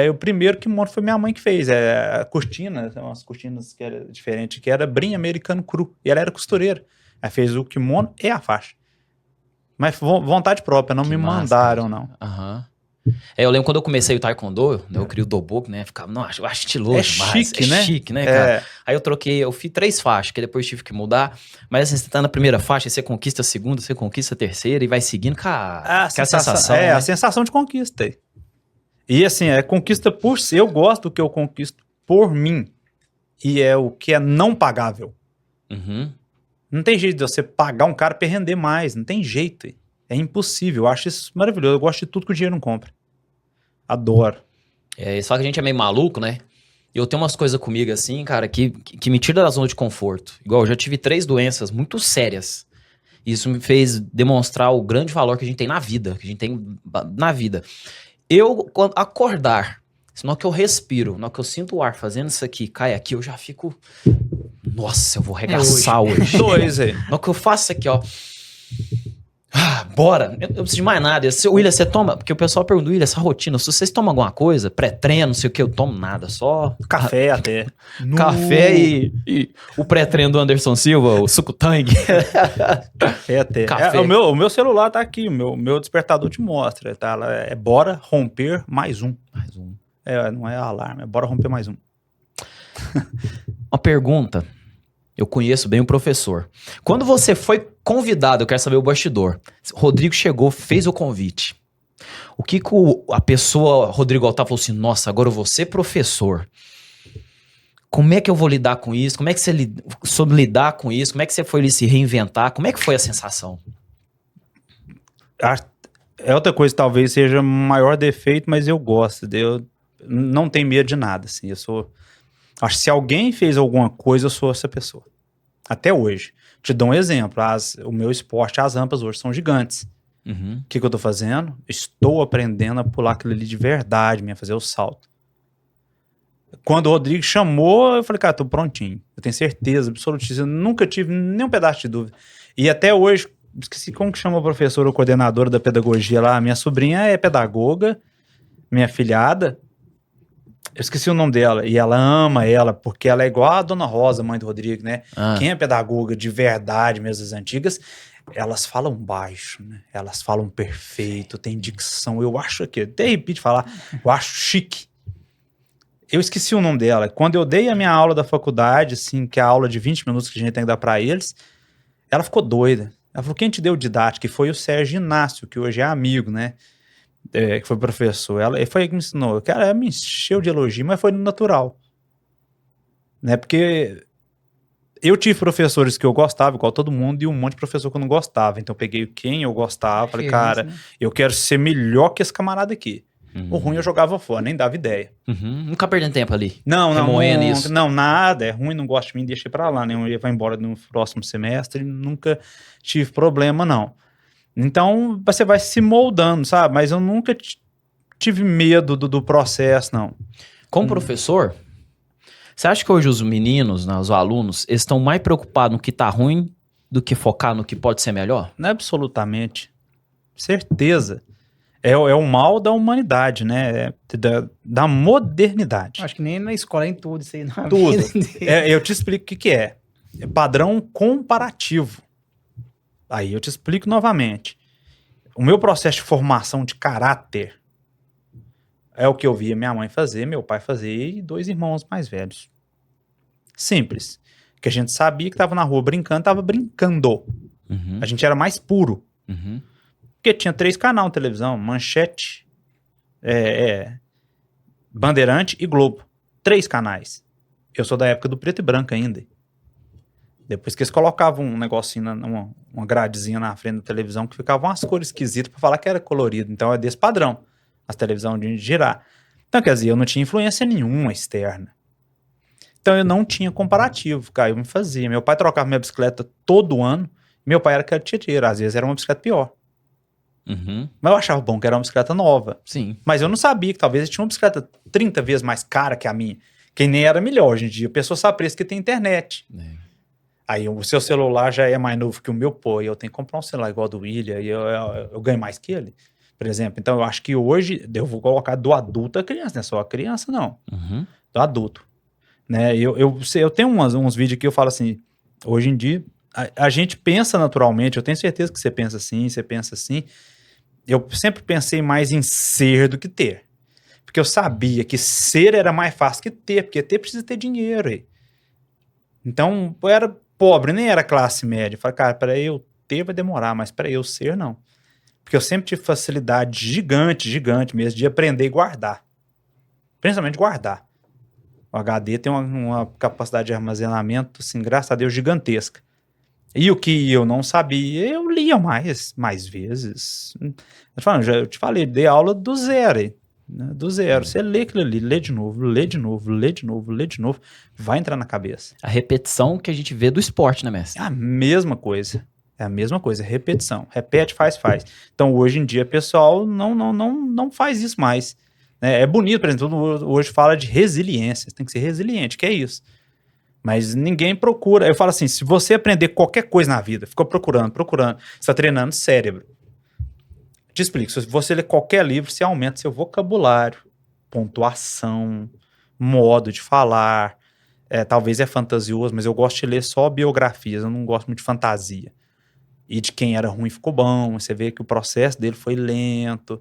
O primeiro kimono foi minha mãe que fez. A cortina, umas cortinas que era diferente, que era brim americano cru. E ela era costureira. Aí fez o kimono e a faixa. Mas vontade própria, não me mandaram, não. Eu lembro quando eu comecei o taekwondo, eu criei o doboku, né? Ficava, não, eu acho estiloso demais. Chique, né? Chique, né, cara? Aí eu fiz 3 faixas, que depois tive que mudar. Mas assim, você tá na primeira faixa, você conquista a segunda, você conquista a terceira e vai seguindo, cara. Que é a sensação. Né? A sensação de conquista. E assim, conquista por si. Eu gosto do que eu conquisto por mim. E é o que é não pagável. Não tem jeito de você pagar um cara pra render mais. Não tem jeito. É impossível. Eu acho isso maravilhoso. Eu gosto de tudo que o dinheiro não compra. Adoro. Só que a gente é meio maluco, né? Eu tenho umas coisas comigo assim, cara, que me tira da zona de conforto. Igual, eu já tive 3 doenças muito sérias. Isso me fez demonstrar o grande valor que a gente tem na vida. Quando acordar, na hora que eu respiro, na hora que eu sinto o ar fazendo isso aqui, cai aqui, eu já fico... Nossa, eu vou arregaçar hoje. Na hora que eu faço isso aqui, ó... bora! Eu não preciso de mais nada. William, você toma... Porque o pessoal pergunta, William, essa rotina, se vocês tomam alguma coisa, pré-treino, não sei o que, eu tomo nada, só... Café até. Café e o pré-treino do Anderson Silva, o suco Tang. Café até. O meu celular tá aqui, o meu despertador te mostra, tá? É bora romper mais um. Não é alarme, é bora romper mais um. Uma pergunta... Eu conheço bem o professor. Quando você foi convidado, eu quero saber o bastidor. Rodrigo chegou, fez o convite. O que a pessoa, Rodrigo Otávio, falou assim, nossa, agora eu vou ser professor. Como é que eu vou lidar com isso? Como é que você soube lidar com isso? Como é que você foi se reinventar? Como é que foi a sensação? Outra coisa, talvez seja maior defeito, mas eu gosto. Eu não tenho medo de nada, assim. Acho que se alguém fez alguma coisa, eu sou essa pessoa. Até hoje. Te dou um exemplo. O meu esporte, as rampas hoje são gigantes. O que eu tô fazendo? Estou aprendendo a pular aquilo ali de verdade, a fazer o salto. Quando o Rodrigo chamou, eu falei, cara, tô prontinho. Eu tenho certeza, absolutíssima. Eu nunca tive nenhum pedaço de dúvida. E até hoje, esqueci como que chama a professora ou coordenadora da pedagogia lá. Minha sobrinha é pedagoga, minha filhada. Eu esqueci o nome dela, e ela ama ela, porque ela é igual a Dona Rosa, mãe do Rodrigo, né? Quem é pedagoga de verdade, mesmo as antigas, elas falam baixo, né? Elas falam perfeito, tem dicção, eu acho que, até repito falar, eu acho chique. Eu esqueci o nome dela. Quando eu dei a minha aula da faculdade, assim, que é a aula de 20 minutos que a gente tem que dar pra eles, ela ficou doida. Ela falou, quem te deu didática? Que foi o Sérgio Inácio, que hoje é amigo, né? Que foi professor, ela foi que me ensinou. Cara, ela me encheu de elogio, mas foi natural. Né? Porque eu tive professores que eu gostava, igual todo mundo, e um monte de professor que eu não gostava. Então eu peguei quem eu gostava, falei, cara, eu quero ser melhor que esse camarada aqui. O ruim eu jogava fora, nem dava ideia. Nunca perdendo tempo ali. Não, nada. É ruim, não gosto de mim, deixei pra lá, né? Eu ia embora no próximo semestre, nunca tive problema, não. Então, você vai se moldando, sabe? Mas eu nunca tive medo do processo, não. Como professor, você acha que hoje os meninos, né, os alunos, eles estão mais preocupados no que tá ruim do que focar no que pode ser melhor? Absolutamente. Certeza. É o mal da humanidade, né? Da modernidade. Acho que nem na escola, em tudo isso aí. Tudo. Eu te explico o que é. É padrão comparativo. Aí eu te explico novamente. O meu processo de formação de caráter é o que eu via minha mãe fazer, meu pai fazer e 2 irmãos mais velhos. Simples. Que a gente sabia que tava na rua brincando, tava brincando. Uhum. A gente era mais puro. Uhum. Porque tinha 3 canais de televisão, Manchete, Bandeirante e Globo. 3 canais. Eu sou da época do preto e branco ainda. Depois que eles colocavam um negocinho, uma gradezinha na frente da televisão que ficavam umas cores esquisitas pra falar que era colorido. Então é desse padrão, as televisões de girar. Então, quer dizer, eu não tinha influência nenhuma externa. Então eu não tinha comparativo, cara, eu me fazia. Meu pai trocava minha bicicleta todo ano. Meu pai era cateteiro, às vezes era uma bicicleta pior. Uhum. Mas eu achava bom que era uma bicicleta nova. Sim. Mas eu não sabia que talvez ele tinha uma bicicleta 30 vezes mais cara que a minha. Que nem era melhor hoje em dia. A pessoa sabe preço que tem internet. Aí o seu celular já é mais novo que o meu, pô, e eu tenho que comprar um celular igual ao do William, e eu ganho mais que ele, por exemplo. Então eu acho que hoje eu vou colocar do adulto a criança, não é só a criança, não. Uhum. Do adulto. Né? Eu tenho uns vídeos que eu falo assim, hoje em dia, a gente pensa naturalmente, eu tenho certeza que você pensa assim. Eu sempre pensei mais em ser do que ter. Porque eu sabia que ser era mais fácil que ter, porque ter precisa ter dinheiro aí. Então, eu era pobre, nem era classe média. Eu falei, cara, para eu ter vai demorar, mas para eu ser, não. Porque eu sempre tive facilidade gigante mesmo, de aprender e guardar. Principalmente guardar. O HD tem uma capacidade de armazenamento, assim, graças a Deus, gigantesca. E o que eu não sabia, eu lia mais vezes. Eu te falei, dei aula do zero aí. Né? Do zero. Você lê aquilo ali, lê de novo, vai entrar na cabeça. A repetição que a gente vê do esporte, né, mestre? É a mesma coisa. Repetição. Repete, faz. Então, hoje em dia, o pessoal não faz isso mais. É bonito, por exemplo, hoje fala de resiliência. Você tem que ser resiliente, que é isso. Mas ninguém procura. Eu falo assim, se você aprender qualquer coisa na vida, ficou procurando, você está treinando cérebro. Te explico, se você ler qualquer livro, você aumenta seu vocabulário, pontuação, modo de falar. Talvez é fantasioso, mas eu gosto de ler só biografias, eu não gosto muito de fantasia. E de quem era ruim ficou bom, você vê que o processo dele foi lento.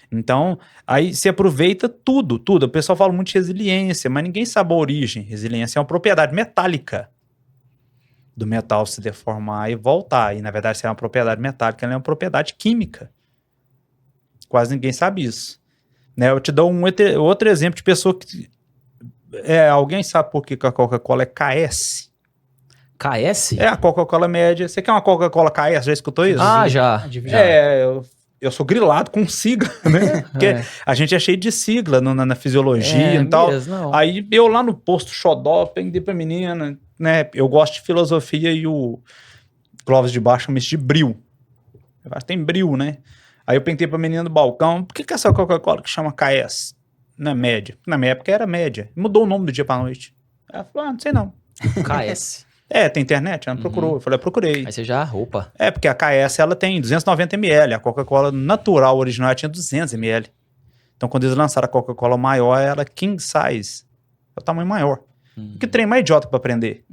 Então, aí você aproveita tudo. O pessoal fala muito de resiliência, mas ninguém sabe a origem. Resiliência é uma propriedade metálica do metal se deformar e voltar. E, na verdade, se é uma propriedade metálica, ela é uma propriedade química. Quase ninguém sabe isso. Né? Eu te dou outro exemplo de pessoa que... alguém sabe por que a Coca-Cola é KS? KS? É a Coca-Cola média. Você quer uma Coca-Cola KS? Já escutou isso? Ah, já. Eu sou grilado com sigla, né? Porque a gente é cheio de sigla na fisiologia e tal. Mesmo, aí eu lá no posto Xodó, peguei pra menina, né? Eu gosto de filosofia e o Clóvis de Baixo chama isso de bril. Eu acho que tem bril, né? Aí eu perguntei pra menina do balcão, por que essa Coca-Cola que chama KS? Não é média. Na minha época era média. Mudou o nome do dia pra noite. Ela falou, não sei não. KS. Tem internet? Ela não procurou. Eu falei, procurei. Aí você já, roupa. Porque a KS, ela tem 290 ml. A Coca-Cola natural, original, tinha 200 ml. Então, quando eles lançaram a Coca-Cola maior, ela é king size. É o tamanho maior. Que trem mais idiota pra aprender.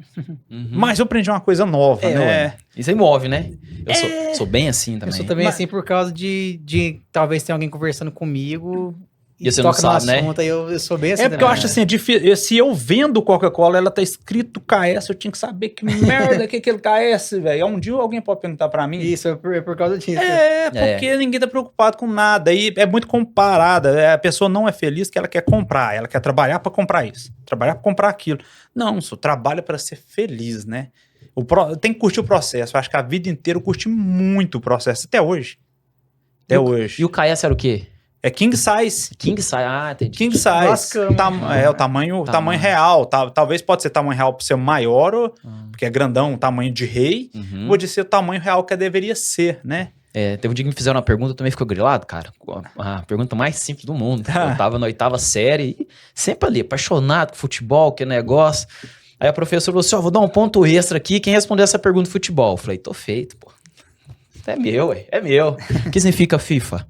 Mas eu aprendi uma coisa nova, né? Isso aí move, né? Eu sou bem assim também. Eu sou também assim por causa de talvez tenha alguém conversando comigo... E você não sabe, né? Assunto, eu sou bem assim porque eu acho assim, é difícil. Se eu vendo Coca-Cola, ela tá escrito KS, eu tinha que saber que merda que é aquele KS, velho. Um dia alguém pode perguntar pra mim. Isso, é por causa disso. Porque ninguém tá preocupado com nada. E é muito comparada. A pessoa não é feliz que ela quer comprar. Ela quer trabalhar pra comprar isso. Trabalhar pra comprar aquilo. Não, só trabalha pra ser feliz, né? Tem que curtir o processo. Eu acho que a vida inteira eu curti muito o processo. Até hoje. Hoje. E o KS era o quê? É king size. King size, entendi. King size. O tamanho real. Talvez pode ser tamanho real por ser maior, porque é grandão, tamanho de rei, ou de ser o tamanho real que deveria ser, né? Teve um dia que me fizeram uma pergunta, eu também fico grilado, cara. A pergunta mais simples do mundo. Eu tava na 8ª série, sempre ali, apaixonado com futebol, que negócio. Aí a professora falou assim, vou dar um ponto extra aqui, quem responder essa pergunta de futebol? Eu falei, tô feito, pô. É meu, é meu. O que significa FIFA?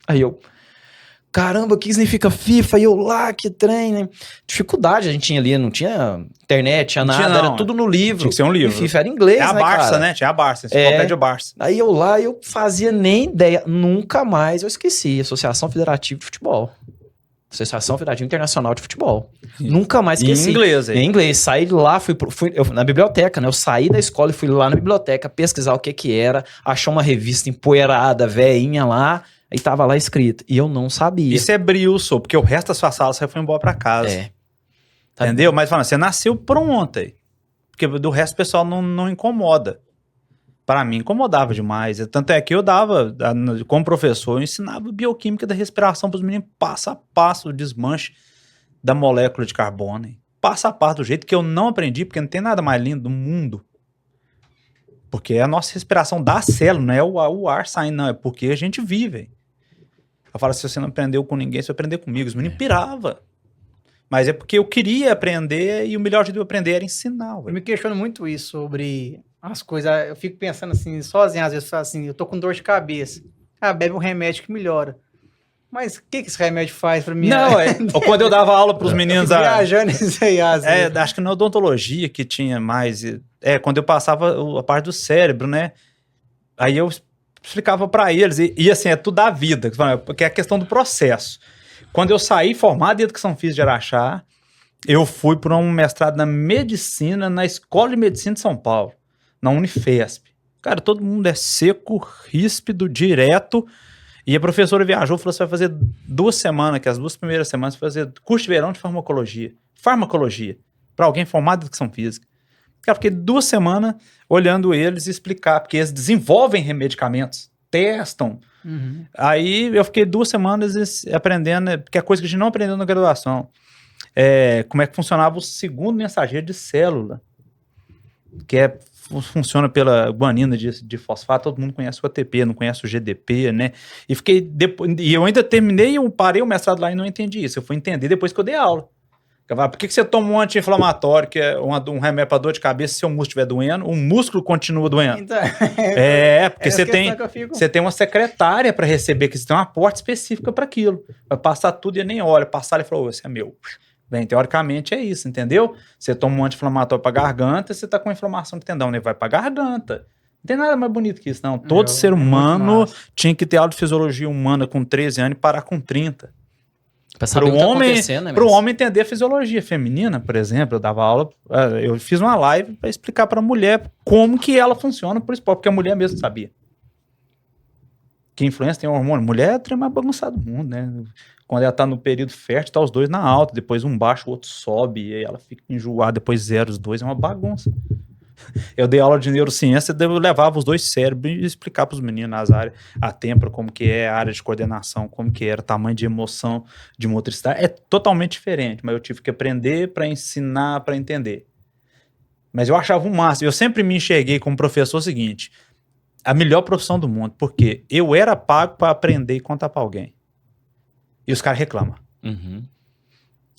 Aí eu, caramba, o que significa FIFA? E eu lá, que trem, né? Dificuldade a gente tinha ali, não tinha internet, tinha nada, era tudo no livro. Tinha que ser um livro. E FIFA era inglês, a né, Barça, cara? né? Tinha a Barça, enciclopédia Barça. Aí eu lá, eu fazia nem ideia, nunca mais eu esqueci, Associação Federativa de Futebol. Associação Federativa Internacional de Futebol. Nunca mais esqueci. Em inglês, aí. Em inglês. Saí de lá, fui na biblioteca, né? Eu saí da escola e fui lá na biblioteca pesquisar o que era, achar uma revista empoeirada, veinha lá, e tava lá escrito. E eu não sabia. Isso é brilho, porque o resto da sua sala você foi embora pra casa. Tá. Entendeu? Mas falando, você nasceu pronto aí. Porque do resto o pessoal não incomoda. Para mim, incomodava demais. Tanto é que eu dava, como professor, eu ensinava bioquímica da respiração para os meninos, passo a passo, o desmanche da molécula de carbono. Passo a passo, do jeito que eu não aprendi, porque não tem nada mais lindo do mundo. Porque é a nossa respiração da célula, não é o ar saindo, não. É porque a gente vive. Eu falo, se você não aprendeu com ninguém, você vai aprender comigo. Os meninos piravam. Mas é porque eu queria aprender e o melhor jeito de eu aprender era ensinar. Eu me questiono muito isso sobre as coisas. Eu fico pensando assim, sozinho, às vezes, assim, eu tô com dor de cabeça. Bebe um remédio que melhora. Mas o que esse remédio faz pra mim? Não, ou quando eu dava aula pros meninos... Viajando isso aí, às vezes. Acho que na odontologia que tinha mais... quando eu passava a parte do cérebro, né? Aí eu explicava pra eles. E assim, é tudo da vida. Porque é a questão do processo. Quando eu saí formado em Educação Física de Araxá, eu fui para um mestrado na medicina na Escola de Medicina de São Paulo, na Unifesp. Cara, todo mundo é seco, ríspido, direto. E a professora viajou e falou: você vai fazer 2 semanas, que as 2 primeiras semanas, você vai fazer curso de verão de farmacologia. Farmacologia, para alguém formado em Educação Física. Cara, fiquei 2 semanas olhando eles e explicar, porque eles desenvolvem medicamentos, testam. Uhum. Aí eu fiquei 2 semanas aprendendo, que é coisa que a gente não aprendeu na graduação. Como é que funcionava o segundo mensageiro de célula, que funciona pela guanina de fosfato. Todo mundo conhece o ATP, não conhece o GDP, né? E eu ainda terminei, eu parei o mestrado lá e não entendi isso. Eu fui entender depois que eu dei aula. Por que você toma um anti-inflamatório, que é um remédio para dor de cabeça, se seu músculo estiver doendo, o músculo continua doendo? Então, porque você tem uma secretária para receber, que você tem uma porta específica para aquilo. Vai passar tudo e nem olha. Passar e falou: esse é meu. Bem, teoricamente é isso, entendeu? Você toma um anti-inflamatório para garganta, você tá com inflamação do tendão, né? Vai para garganta. Não tem nada mais bonito que isso, não. Todo ser humano tinha que ter aula de fisiologia humana com 13 anos e parar com 30. Para o homem entender a fisiologia feminina, por exemplo, eu dava aula, eu fiz uma live para explicar para a mulher como que ela funciona por esporte, porque a mulher mesmo sabia. Que influência tem o hormônio? Mulher é a trem mais bagunçada do mundo, né? Quando ela tá no período fértil, tá os dois na alta, depois um baixa, o outro sobe, e aí ela fica enjoada, depois 0, os dois, é uma bagunça. Eu dei aula de neurociência, eu levava os 2 cérebros e explicar para os meninos as áreas, a têmpora, como que é, a área de coordenação, como que era, tamanho de emoção, de motricidade, é totalmente diferente, mas eu tive que aprender para ensinar, para entender. Mas eu achava um máximo, eu sempre me enxerguei como professor o seguinte: a melhor profissão do mundo, porque eu era pago para aprender e contar para alguém. E os caras reclamam. Uhum.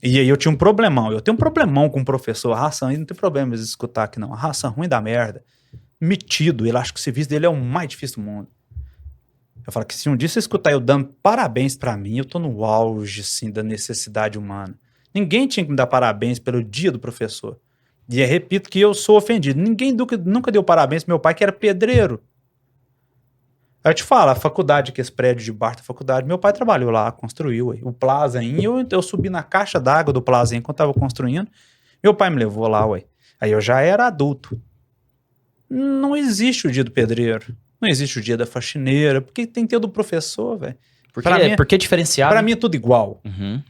E aí eu tinha um problemão. Eu tenho um problemão com o professor. A raça aí não tem problema de escutar aqui, não. A raça ruim da merda. Metido. Ele acha que o serviço dele é o mais difícil do mundo. Eu falo que se um dia você escutar eu dando parabéns pra mim, eu tô no auge, assim, da necessidade humana. Ninguém tinha que me dar parabéns pelo dia do professor. E eu repito que eu sou ofendido. Ninguém nunca deu parabéns pro meu pai, que era pedreiro. Eu te falo, a faculdade, que esse prédio debaixo da faculdade, meu pai trabalhou lá, construiu o Plazain, eu subi na caixa d'água do Plazain quando tava construindo, meu pai me levou lá, ué. Aí eu já era adulto. Não existe o dia do pedreiro, não existe o dia da faxineira, porque tem que ter o do professor, velho. Porque é diferenciado. Pra mim é tudo igual,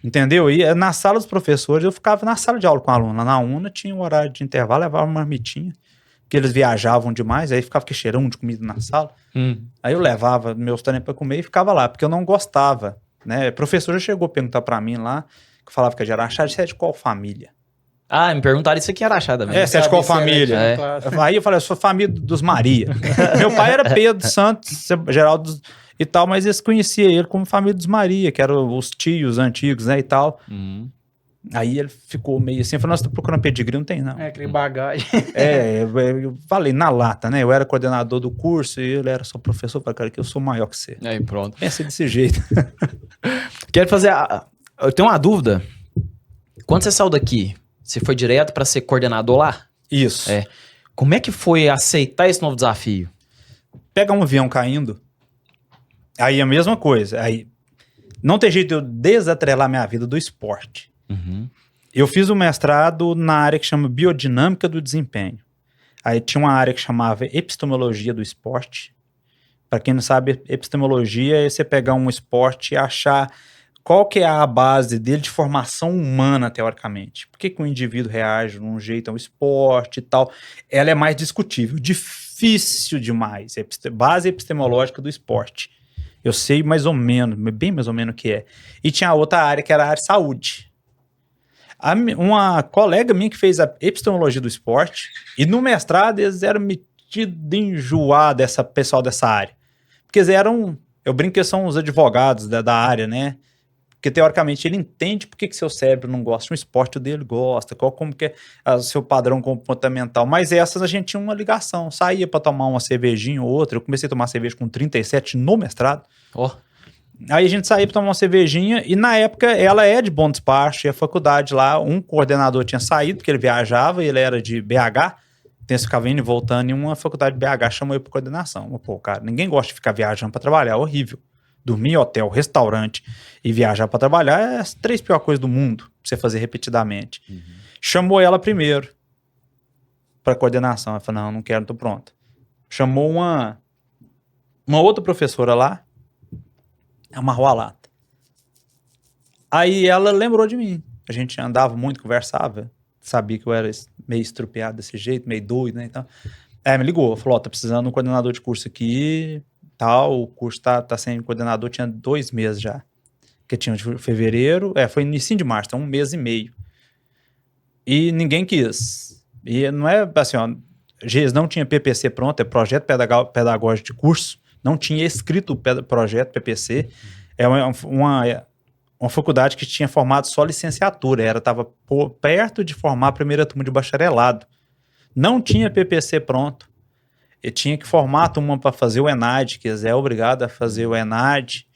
entendeu? E na sala dos professores, eu ficava na sala de aula com a aluna. Na UNA tinha um horário de intervalo, levava uma marmitinha, que eles viajavam demais, aí ficava aquele cheirão de comida na sala. Aí eu levava meus talentos pra comer e ficava lá, porque eu não gostava, né? O professor já chegou a perguntar pra mim lá, que eu falava que era de Araxá, você é de qual família? Me perguntaram isso aqui em Araxá também. Você é de qual família? Aí eu falei, eu sou família dos Maria. Meu pai era Pedro Santos, Geraldo e tal, mas eles conheciam ele como família dos Maria, que eram os tios antigos, né, e tal. Aí ele ficou meio assim, falou: você tá procurando pedigree? Não tem, não. Aquele bagagem. Eu falei na lata, né? Eu era coordenador do curso e ele era só professor. Eu falei: cara, que eu sou maior que você. Aí pronto. Pensa desse jeito. Quero fazer... Eu tenho uma dúvida. Quando você saiu daqui, você foi direto para ser coordenador lá? Isso. Como é que foi aceitar esse novo desafio? Pega um avião caindo, aí a mesma coisa. Aí não tem jeito de eu desatrelar minha vida do esporte. Uhum. Eu fiz o mestrado na área que chama Biodinâmica do Desempenho. Aí tinha uma área que chamava Epistemologia do Esporte. Para quem não sabe, epistemologia é você pegar um esporte e achar qual que é a base dele de formação humana, teoricamente. Por que que o indivíduo reage de um jeito ao esporte e tal? Ela é mais discutível, difícil demais. Base epistemológica do esporte. Eu sei mais ou menos, bem mais ou menos o que é. E tinha outra área que era a área de saúde. Uma colega minha que fez a epistemologia do esporte, e no mestrado eles eram metidos enjoados, pessoal dessa área. Porque eles eram, eu brinco que são os advogados da área, né? Porque teoricamente ele entende por que seu cérebro não gosta de um esporte, o dele gosta, como que é o seu padrão comportamental. Mas essas a gente tinha uma ligação, saía para tomar uma cervejinha ou outra. Eu comecei a tomar cerveja com 37 no mestrado. Aí a gente saía para tomar uma cervejinha e na época ela é de bom despacho e a faculdade lá, um coordenador tinha saído porque ele viajava e ele era de BH, então você ficava indo e voltando e uma faculdade de BH chamou ele para coordenação. Mas, pô, cara, ninguém gosta de ficar viajando para trabalhar, é horrível. Dormir em hotel, restaurante e viajar para trabalhar é as 3 piores coisas do mundo pra você fazer repetidamente. Uhum. Chamou ela primeiro para coordenação. Ela falou, não quero, não tô pronta. Chamou uma outra professora lá, amarrou a lata. Aí ela lembrou de mim. A gente andava muito, conversava, sabia que eu era meio estrupiado desse jeito, meio doido, né? Então, me ligou, falou, tá precisando de um coordenador de curso aqui, tal, o curso tá sem coordenador, tinha 2 meses já. Que tinha de fevereiro, foi início de março, então 1 mês e meio. E ninguém quis. E não é assim, ó, eles não tinha PPC pronto, é projeto pedagógico de curso, não tinha escrito o projeto PPC, é uma faculdade que tinha formado só licenciatura, estava perto de formar a primeira turma de bacharelado. Não tinha PPC pronto. E tinha que formar a turma para fazer o ENAD, que é obrigado a fazer o ENAD.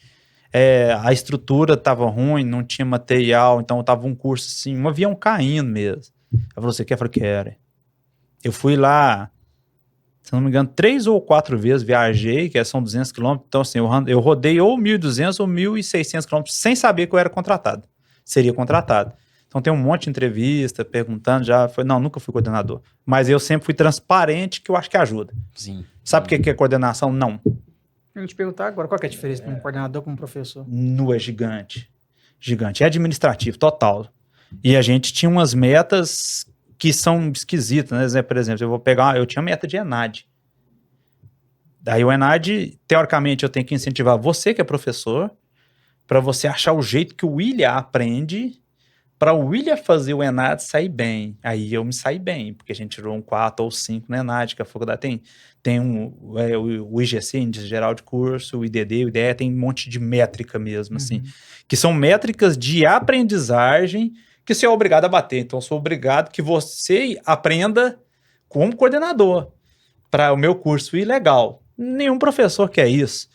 A estrutura estava ruim, não tinha material, então estava um curso assim, um avião caindo mesmo. Eu falei, você quer? Eu falei, quero. Eu fui lá, se não me engano, 3 ou 4 vezes viajei, que são 200 quilômetros, então assim, eu rodei ou 1.200 ou 1.600 quilômetros sem saber que eu era contratado. Seria contratado. Então tem um monte de entrevista, perguntando, nunca fui coordenador. Mas eu sempre fui transparente, que eu acho que ajuda. Sim. Sabe o que é coordenação? Não. Eu vou te perguntar agora, qual que é a diferença de um coordenador com um professor? É gigante. Gigante. É administrativo, total. E a gente tinha umas metas que são esquisitas, né? Por exemplo, eu tinha meta de ENAD. Daí o ENAD, teoricamente, eu tenho que incentivar você que é professor, para você achar o jeito que o William aprende, para o William fazer o ENAD sair bem. Aí eu me saí bem, porque a gente tirou um 4 ou 5 no ENAD, que a faculdade tem o IGC, Índice Geral de Curso, o IDD, o IDE, tem um monte de métrica mesmo, assim, que são métricas de aprendizagem que você é obrigado a bater. Então, eu sou obrigado que você aprenda como coordenador para o meu curso ir legal. Nenhum professor quer isso.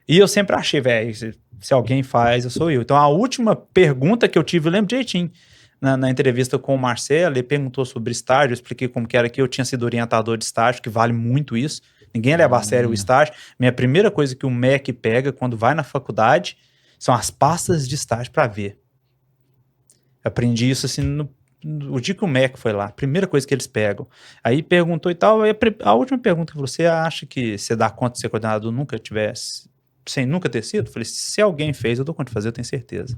E eu sempre achei, velho, se alguém faz, eu sou eu. Então, a última pergunta que eu tive, eu lembro direitinho, na entrevista com o Marcelo, ele perguntou sobre estágio, eu expliquei como que era que eu tinha sido orientador de estágio, que vale muito isso. Ninguém leva a sério o estágio. Minha primeira coisa que o MEC pega quando vai na faculdade são as pastas de estágio para ver. Eu aprendi isso assim o dia que o MEC foi lá, a primeira coisa que eles pegam. Aí perguntou e tal, a última pergunta que você acha que você dá conta de ser coordenador nunca tivesse, sem nunca ter sido? Eu falei, se alguém fez, eu dou conta de fazer, eu tenho certeza.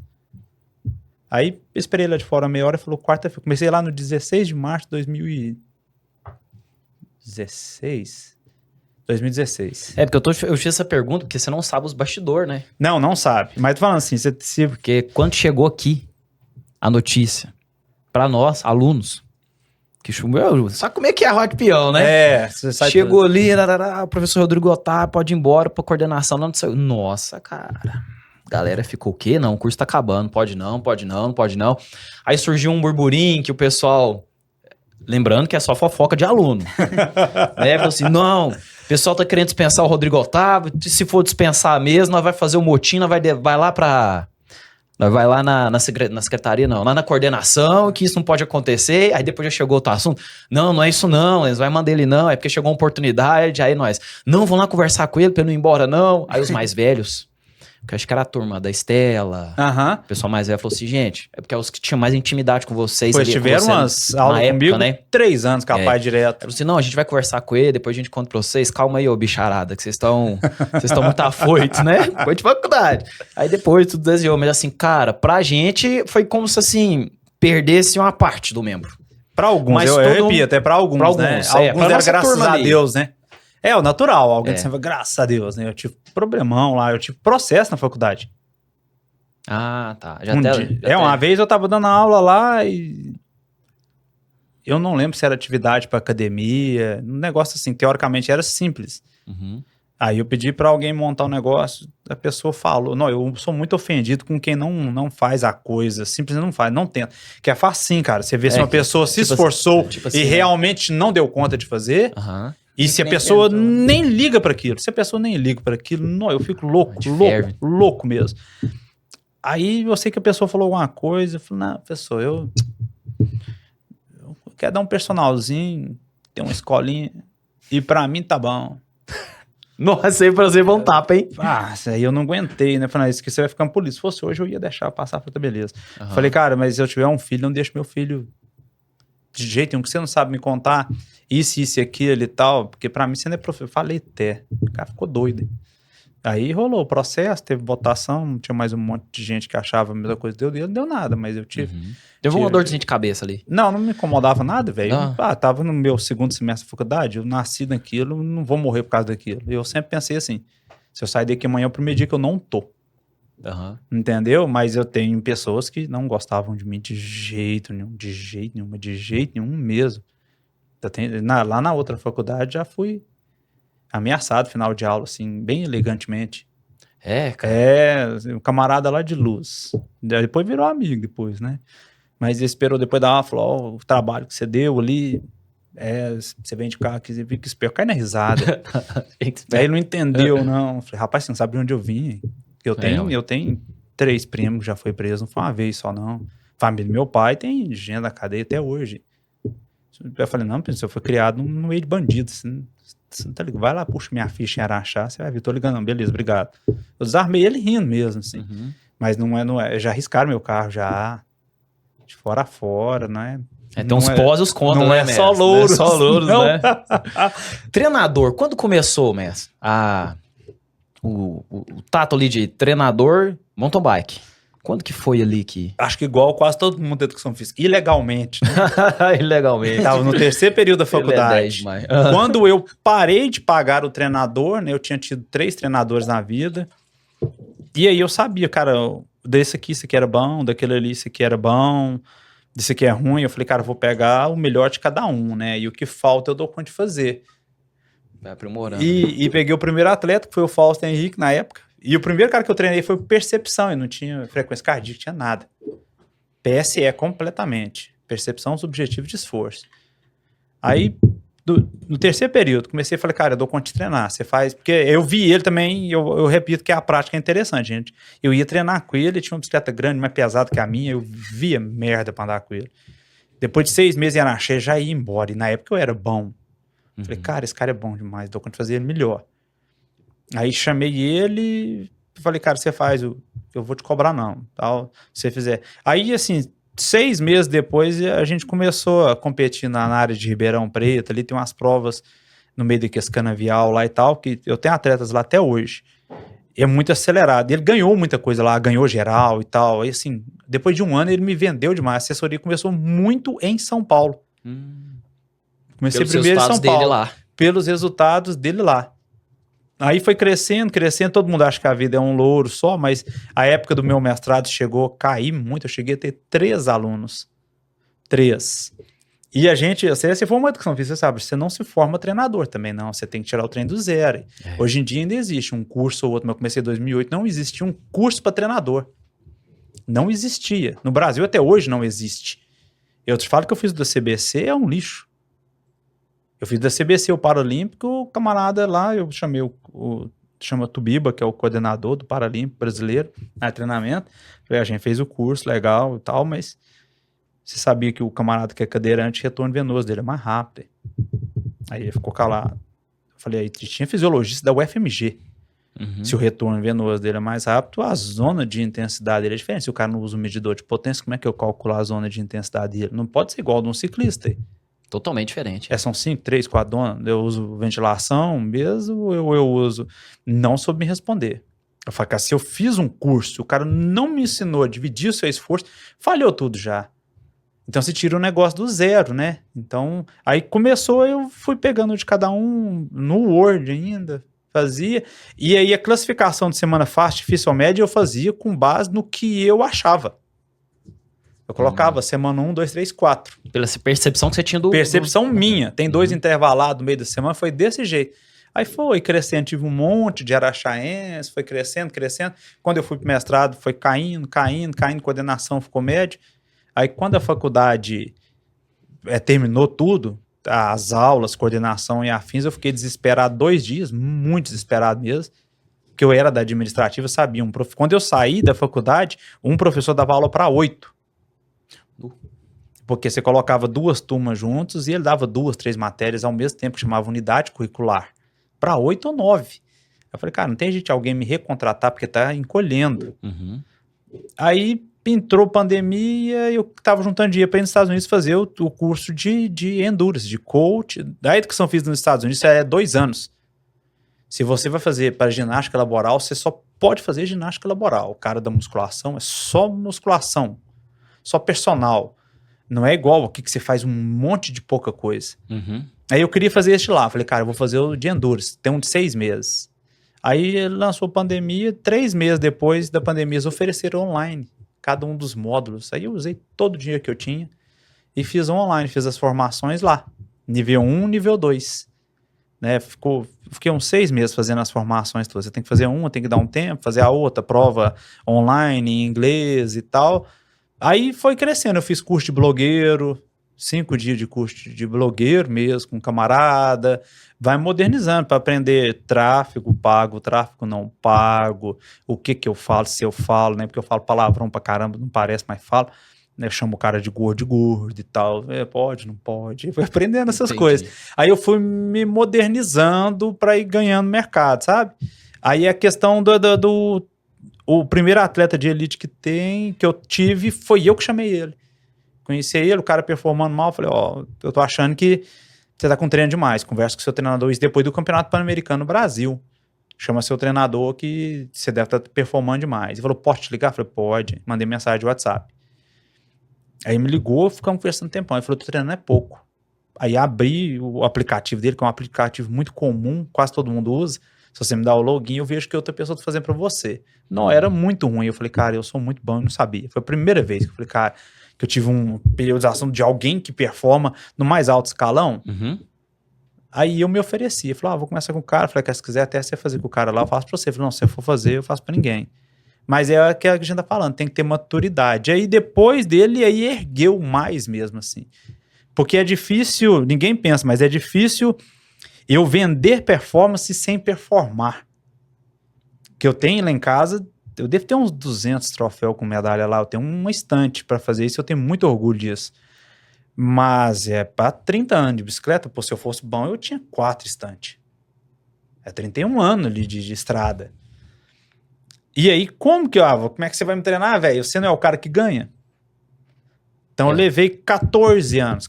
Aí esperei lá de fora meia hora e falou, quarta-feira. Comecei lá no 16 de março de 2016. Porque eu fiz essa pergunta porque você não sabe os bastidores, né? Não sabe. Mas tô falando assim, porque quando chegou aqui a notícia para nós, alunos, que sabe como é que é a roda de peão, né? Você sabe. Chegou tudo. Ali, o professor Rodrigo Otávio pode ir embora pra coordenação. Não saiu. Nossa, cara. Galera ficou o quê? Não, o curso tá acabando. Pode não. Aí surgiu um burburinho que o pessoal... Lembrando que é só fofoca de aluno. Né? Falou assim, não, o pessoal tá querendo dispensar o Rodrigo Otávio. Se for dispensar mesmo, nós vai fazer o motim, nós vai lá pra Nós vai lá na secretaria, não, lá na coordenação, que isso não pode acontecer, aí depois já chegou outro assunto. Não é isso não, eles vai mandar ele não, é porque chegou uma oportunidade, aí nós, não, vão lá conversar com ele pra ele não ir embora não. Aí os mais velhos, que eu acho que era a turma da Estela, o pessoal mais velho falou assim, gente, é porque é os que tinham mais intimidade com vocês. Pois tiveram umas aulas comigo, né? 3 anos, capaz, direto. Falou assim, não, a gente vai conversar com ele, depois a gente conta pra vocês, calma aí, ô bicharada, que vocês estão muito afoitos, né? Foi de faculdade. Aí depois tudo desenhou, mas assim, cara, pra gente foi como se assim, perdesse uma parte do membro. Pra alguns, mas eu repito, até pra alguns, né? Alguns era graças a Deus, né? É o natural, alguém sempre, graças a Deus, né? Eu tive problemão lá, eu tive processo na faculdade. Ah, tá. Uma vez eu tava dando aula lá e eu não lembro se era atividade pra academia, um negócio assim, teoricamente era simples. Aí eu pedi pra alguém montar um negócio, a pessoa falou, não, eu sou muito ofendido com quem não faz a coisa, simplesmente não faz, não tenta. Que é fácil cara, você vê se uma pessoa se esforçou e realmente não deu conta de fazer... E se a pessoa nem liga pra aquilo, não, eu fico louco mesmo. Aí eu sei que a pessoa falou alguma coisa, eu falei, não, pessoa, eu quero dar um personalzinho, ter uma escolinha, e pra mim tá bom. Nossa, aí pra você um tapa, hein? Aí eu não aguentei, né? Falei, isso que você vai ficar polícia. Se fosse hoje, eu ia deixar passar, tá beleza. Falei, cara, mas se eu tiver um filho, não deixo meu filho de jeito nenhum, que você não sabe me contar isso e aquilo e tal, porque pra mim você não é professor. Eu falei até, o cara ficou doido. Aí rolou o processo, teve votação, tinha mais um monte de gente que achava a mesma coisa dele, não deu nada, mas eu tive. Teve uma dorzinha de cabeça ali. Não me incomodava nada, velho. Tava no meu segundo semestre da faculdade, eu nasci naquilo, não vou morrer por causa daquilo. Eu sempre pensei assim, se eu sair daqui amanhã é o primeiro dia que eu não tô. Entendeu? Mas eu tenho pessoas que não gostavam de mim de jeito nenhum mesmo. Lá na outra faculdade já fui ameaçado final de aula, assim, bem elegantemente. Cara. Um camarada lá de Luz. Depois virou amigo depois, né? Mas ele esperou depois da aula, falou, o trabalho que você deu ali, você vem de carro aqui, você fica esperto, cai na risada. Aí ele não entendeu, não. Eu falei, rapaz, você não sabe de onde eu vim. Eu tenho 3 primos que já foi preso, não foi uma vez só, não. Família do meu pai tem gente na cadeia até hoje. Eu falei, não, eu fui criado no meio de bandidos. Você não tá ligado? Vai lá, puxa minha ficha em Araxá, você vai ver, tô ligando, não, beleza, obrigado. Eu desarmei ele rindo mesmo, assim. Mas não é, já arriscaram meu carro, já, de fora a fora, não é? Tem uns pós e os contras, né, mestre? Só louros. Não é só louros, né? Treinador, quando começou, mestre? O tato ali de treinador mountain bike. Quando que foi ali que... Acho que igual quase todo mundo da educação física. Ilegalmente. Né? Ilegalmente. Tava no 3º período da faculdade. Quando eu parei de pagar o treinador, né? Eu tinha tido 3 treinadores na vida. E aí eu sabia, cara, desse aqui, isso aqui era bom, daquele ali, isso aqui era bom, desse aqui é ruim. Eu falei, cara, eu vou pegar o melhor de cada um, né? E o que falta eu dou conta de fazer. Vai aprimorando. E peguei o primeiro atleta, que foi o Fausto Henrique, na época. E o primeiro cara que eu treinei foi percepção, e não tinha frequência cardíaca, tinha nada. PSE completamente. Percepção subjetiva de esforço. Aí, no 3º período, comecei a falar, cara, eu dou conta de treinar. Você faz... Porque eu vi ele também, eu repito que a prática é interessante, gente. Eu ia treinar com ele tinha uma bicicleta grande, mais pesada que a minha, eu via merda pra andar com ele. Depois de 6 meses em Araxá, já ia embora. E na época eu era bom. Falei, cara, esse cara é bom demais, dou conta de fazer ele melhor. Aí chamei ele, falei, cara, você faz, eu vou te cobrar não, tal, se você fizer. Aí, assim, 6 meses depois, a gente começou a competir na área de Ribeirão Preto, ali tem umas provas no meio daqueles canavial lá e tal, que eu tenho atletas lá até hoje. É muito acelerado. Ele ganhou muita coisa lá, ganhou geral e tal. Aí, assim, depois de um ano, ele me vendeu demais. A assessoria começou muito em São Paulo. Comecei primeiro em São Paulo. Lá. Pelos resultados dele lá. Aí foi crescendo, todo mundo acha que a vida é um louro só, mas a época do meu mestrado chegou a cair muito, eu cheguei a ter 3 alunos. 3. E a gente, você for uma educação física, você sabe, você não se forma treinador também, não, você tem que tirar o treino do zero. Hoje em dia ainda existe um curso ou outro, mas eu comecei em 2008, não existia um curso para treinador. Não existia. No Brasil até hoje não existe. Eu te falo que eu fiz do CBC, é um lixo. Eu fiz da CBC o Paralímpico, o camarada lá, eu chamei chama Tubiba, que é o coordenador do Paralímpico brasileiro, na treinamento. Falei, a gente fez o curso, legal e tal, mas você sabia que o camarada que é cadeirante, retorno venoso dele é mais rápido. Aí ele ficou calado. Eu falei, aí tinha fisiologista da UFMG. Se o retorno venoso dele é mais rápido, a zona de intensidade dele é diferente. Se o cara não usa um medidor de potência, como é que eu calculo a zona de intensidade dele? Não pode ser igual a de um ciclista. Totalmente diferente. São 5, 3, 4 donas. Eu uso ventilação mesmo, eu uso. Não soube me responder. Eu falei, cara, se eu fiz um curso, o cara não me ensinou a dividir o seu esforço, falhou tudo já. Então você tira o negócio do zero, né? Então, aí começou, eu fui pegando de cada um no Word ainda, fazia. E aí a classificação de semana fácil, difícil ou média, eu fazia com base no que eu achava. Eu colocava semana 1, 2, 3, 4. Pela percepção que você tinha do... Percepção minha. Tem 2 intervalados no meio da semana, foi desse jeito. Aí foi crescendo, tive um monte de araxaense, foi crescendo. Quando eu fui pro mestrado, foi caindo, coordenação ficou média. Aí quando a faculdade terminou tudo, as aulas, coordenação e afins, eu fiquei desesperado 2 dias, muito desesperado mesmo, porque eu era da administrativa, sabia. Quando eu saí da faculdade, um professor dava aula para 8. Porque você colocava 2 turmas juntos e ele dava 2, 3 matérias ao mesmo tempo, que chamava unidade curricular, para 8 ou 9. Eu falei, cara, não tem jeito de alguém me recontratar porque tá encolhendo. Aí entrou pandemia e eu tava juntando dinheiro para ir nos Estados Unidos fazer o curso de endurance, de coach. Da educação física nos Estados Unidos, isso é 2 anos. Se você vai fazer para ginástica laboral, você só pode fazer ginástica laboral. O cara da musculação é só musculação, só personal. Não é igual aqui que você faz um monte de pouca coisa. Aí eu queria fazer este lá. Falei, cara, eu vou fazer o de endurance. Tem um de 6 meses. Aí ele lançou a pandemia. 3 meses depois da pandemia, eles ofereceram online cada um dos módulos. Aí eu usei todo o dinheiro que eu tinha e fiz online. Fiz as formações lá. Nível 1, nível 2. Né? Fiquei uns 6 meses fazendo as formações todas. Você tem que fazer uma, tem que dar um tempo, fazer a outra, prova online, em inglês e tal. Aí foi crescendo, eu fiz curso de blogueiro, 5 dias de curso de blogueiro mesmo, com camarada, vai modernizando para aprender tráfego pago, tráfego não pago, o que eu falo, se eu falo, né, porque eu falo palavrão pra caramba, não parece, mas falo, né, eu chamo o cara de gordo e tal, pode, não pode, fui aprendendo essas coisas. Aí eu fui me modernizando para ir ganhando mercado, sabe? Aí a questão o primeiro atleta de elite que eu tive, foi eu que chamei ele. Conheci ele, o cara performando mal, falei, eu tô achando que você tá com treino demais, conversa com o seu treinador, isso depois do Campeonato Pan-Americano no Brasil. Chama seu treinador que você deve estar performando demais. Ele falou, posso te ligar? Eu falei, pode. Mandei mensagem de WhatsApp. Aí me ligou, ficamos conversando um tempão. Ele falou, tô treinando é pouco. Aí abri o aplicativo dele, que é um aplicativo muito comum, quase todo mundo usa. Se você me dá o login, eu vejo que outra pessoa tá fazendo pra você. Não, era muito ruim. Eu falei, cara, eu sou muito bom, eu não sabia. Foi a primeira vez que eu falei, cara, que eu tive uma periodização de alguém que performa no mais alto escalão. Aí eu me ofereci. Eu falei, vou começar com o cara. Eu falei, se quiser até você fazer com o cara lá, eu faço pra você. Eu falei, não, se eu for fazer, eu faço pra ninguém. Mas é o que a gente tá falando, tem que ter maturidade. Aí depois dele, aí ergueu mais mesmo, assim. Porque é difícil, ninguém pensa, mas é difícil eu vender performance sem performar. Que eu tenho lá em casa, eu devo ter uns 200 troféus com medalha lá, eu tenho uma estante para fazer isso, eu tenho muito orgulho disso. Mas é para 30 anos de bicicleta, se eu fosse bom, eu tinha 4 estantes. É 31 anos ali de estrada. E aí, como é que você vai me treinar, velho? Você não é o cara que ganha? Então eu levei 14 anos,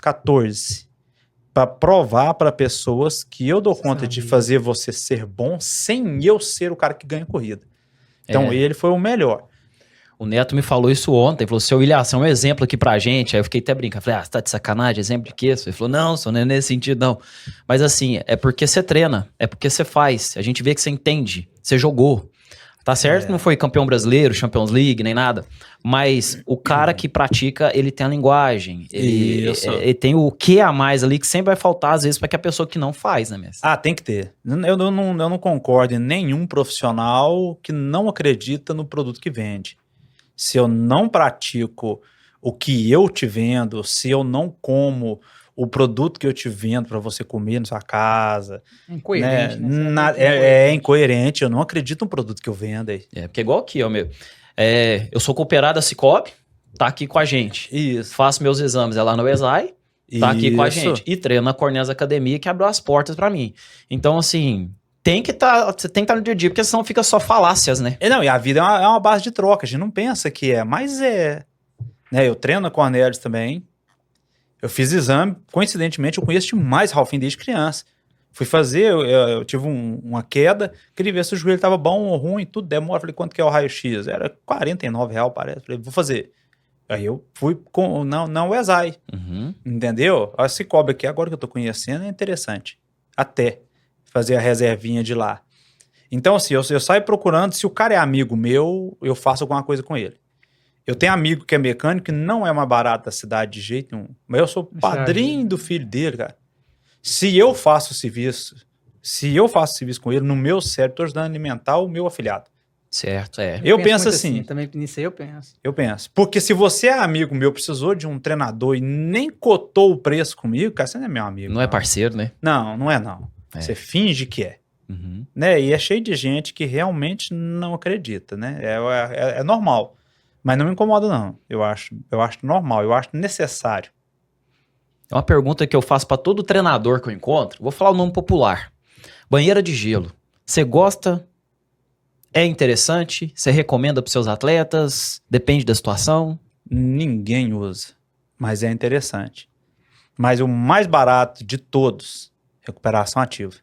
para provar para pessoas que eu dou conta de fazer você ser bom sem eu ser o cara que ganha a corrida. Então ele foi o melhor. O Neto me falou isso ontem, falou, seu William, é um exemplo aqui pra gente. Aí eu fiquei até brincando, falei, você tá de sacanagem, exemplo de quê? Ele falou, não, só não é nesse sentido não. Mas assim, é porque você treina, é porque você faz, a gente vê que você entende, você jogou. Tá certo que não foi campeão brasileiro, Champions League, nem nada. Mas o cara que pratica, ele tem a linguagem. Ele tem o que a mais ali que sempre vai faltar, às vezes, para que a pessoa que não faz, né, mestre? Tem que ter. Eu não concordo em nenhum profissional que não acredita no produto que vende. Se eu não pratico o que eu te vendo, se eu não como o produto que eu te vendo para você comer na sua casa. Incoerente, né? É incoerente, eu não acredito no produto que eu vendo aí. Porque é igual aqui, ó, meu. Eu sou cooperado da Cicobi, tá aqui com a gente. Isso. Faço meus exames lá no ESAI, tá aqui com a gente. E treino na Cornés Academia, que abriu as portas para mim. Então, assim, você tem que estar no dia a dia, porque senão fica só falácias, né? Não, e a vida é uma base de troca, a gente não pensa que mas é. Né, eu treino na Cornelius também. Eu fiz exame, coincidentemente, eu conheço demais Ralfinho desde criança. Fui fazer, eu tive uma queda, queria ver se o joelho estava bom ou ruim, tudo demora. Falei, quanto que é o raio-x? Era R$49, parece. Falei, vou fazer. Aí eu fui não o ESAI, entendeu? A Cicobi aqui, agora que eu tô conhecendo, é interessante. Até fazer a reservinha de lá. Então, assim, eu saio procurando, se o cara é amigo meu, eu faço alguma coisa com ele. Eu tenho amigo que é mecânico, que não é mais barato da cidade de jeito nenhum. Mas eu sou padrinho do filho dele, cara. Se eu faço o serviço com ele, no meu cérebro, estou ajudando a alimentar o meu afilhado. Certo, Eu penso assim. Também nisso aí eu penso. Eu penso. Porque se você é amigo meu, precisou de um treinador e nem cotou o preço comigo, cara, você não é meu amigo. Não é parceiro, né? Não é não. Você finge que é. Né? E é cheio de gente que realmente não acredita, né? É normal. Mas não me incomoda, não. Eu acho normal, eu acho necessário. É uma pergunta que eu faço para todo treinador que eu encontro. Vou falar o nome popular. Banheira de gelo. Você gosta? É interessante? Você recomenda para seus atletas? Depende da situação? Ninguém usa, mas é interessante. Mas o mais barato de todos, recuperação ativa.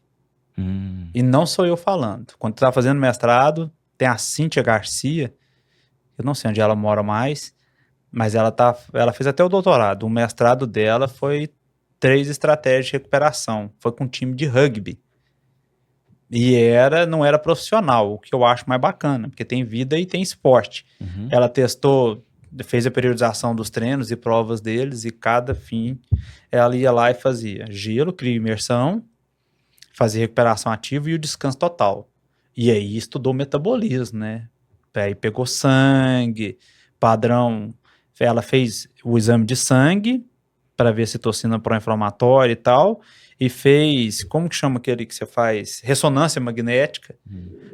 E não sou eu falando. Quando tu tá fazendo mestrado, tem a Cíntia Garcia, eu não sei onde ela mora mais, mas ela fez até o doutorado. O mestrado dela foi 3 estratégias de recuperação. Foi com um time de rugby. E não era profissional, o que eu acho mais bacana, porque tem vida e tem esporte. Ela testou, fez a periodização dos treinos e provas deles, e cada fim ela ia lá e fazia gelo, cria imersão, fazia recuperação ativa e o descanso total. E aí estudou metabolismo, né? Aí pegou sangue, padrão. Ela fez o exame de sangue para ver citocina pró-inflamatória e tal, e fez, como que chama aquele que você faz? Ressonância magnética,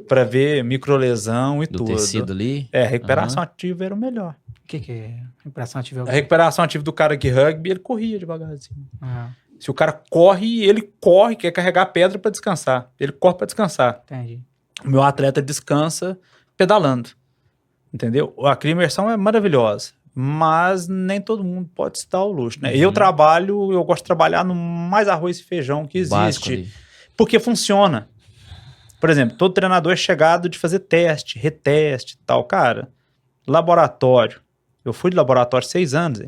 para ver microlesão e do tudo. Tecido ali? Recuperação ativa era o melhor. O que é recuperação ativa? A recuperação ativa do cara que rugby, ele corria devagarzinho. Se o cara ele corre, quer carregar pedra para descansar. Ele corre para descansar. Entendi. O meu atleta descansa pedalando, entendeu? A imersão é maravilhosa, mas nem todo mundo pode se dar ao luxo, né? Eu gosto de trabalhar no mais arroz e feijão que existe, porque funciona. Por exemplo, todo treinador é chegado de fazer teste, reteste e tal. Cara, laboratório. Eu fui de laboratório 6 anos,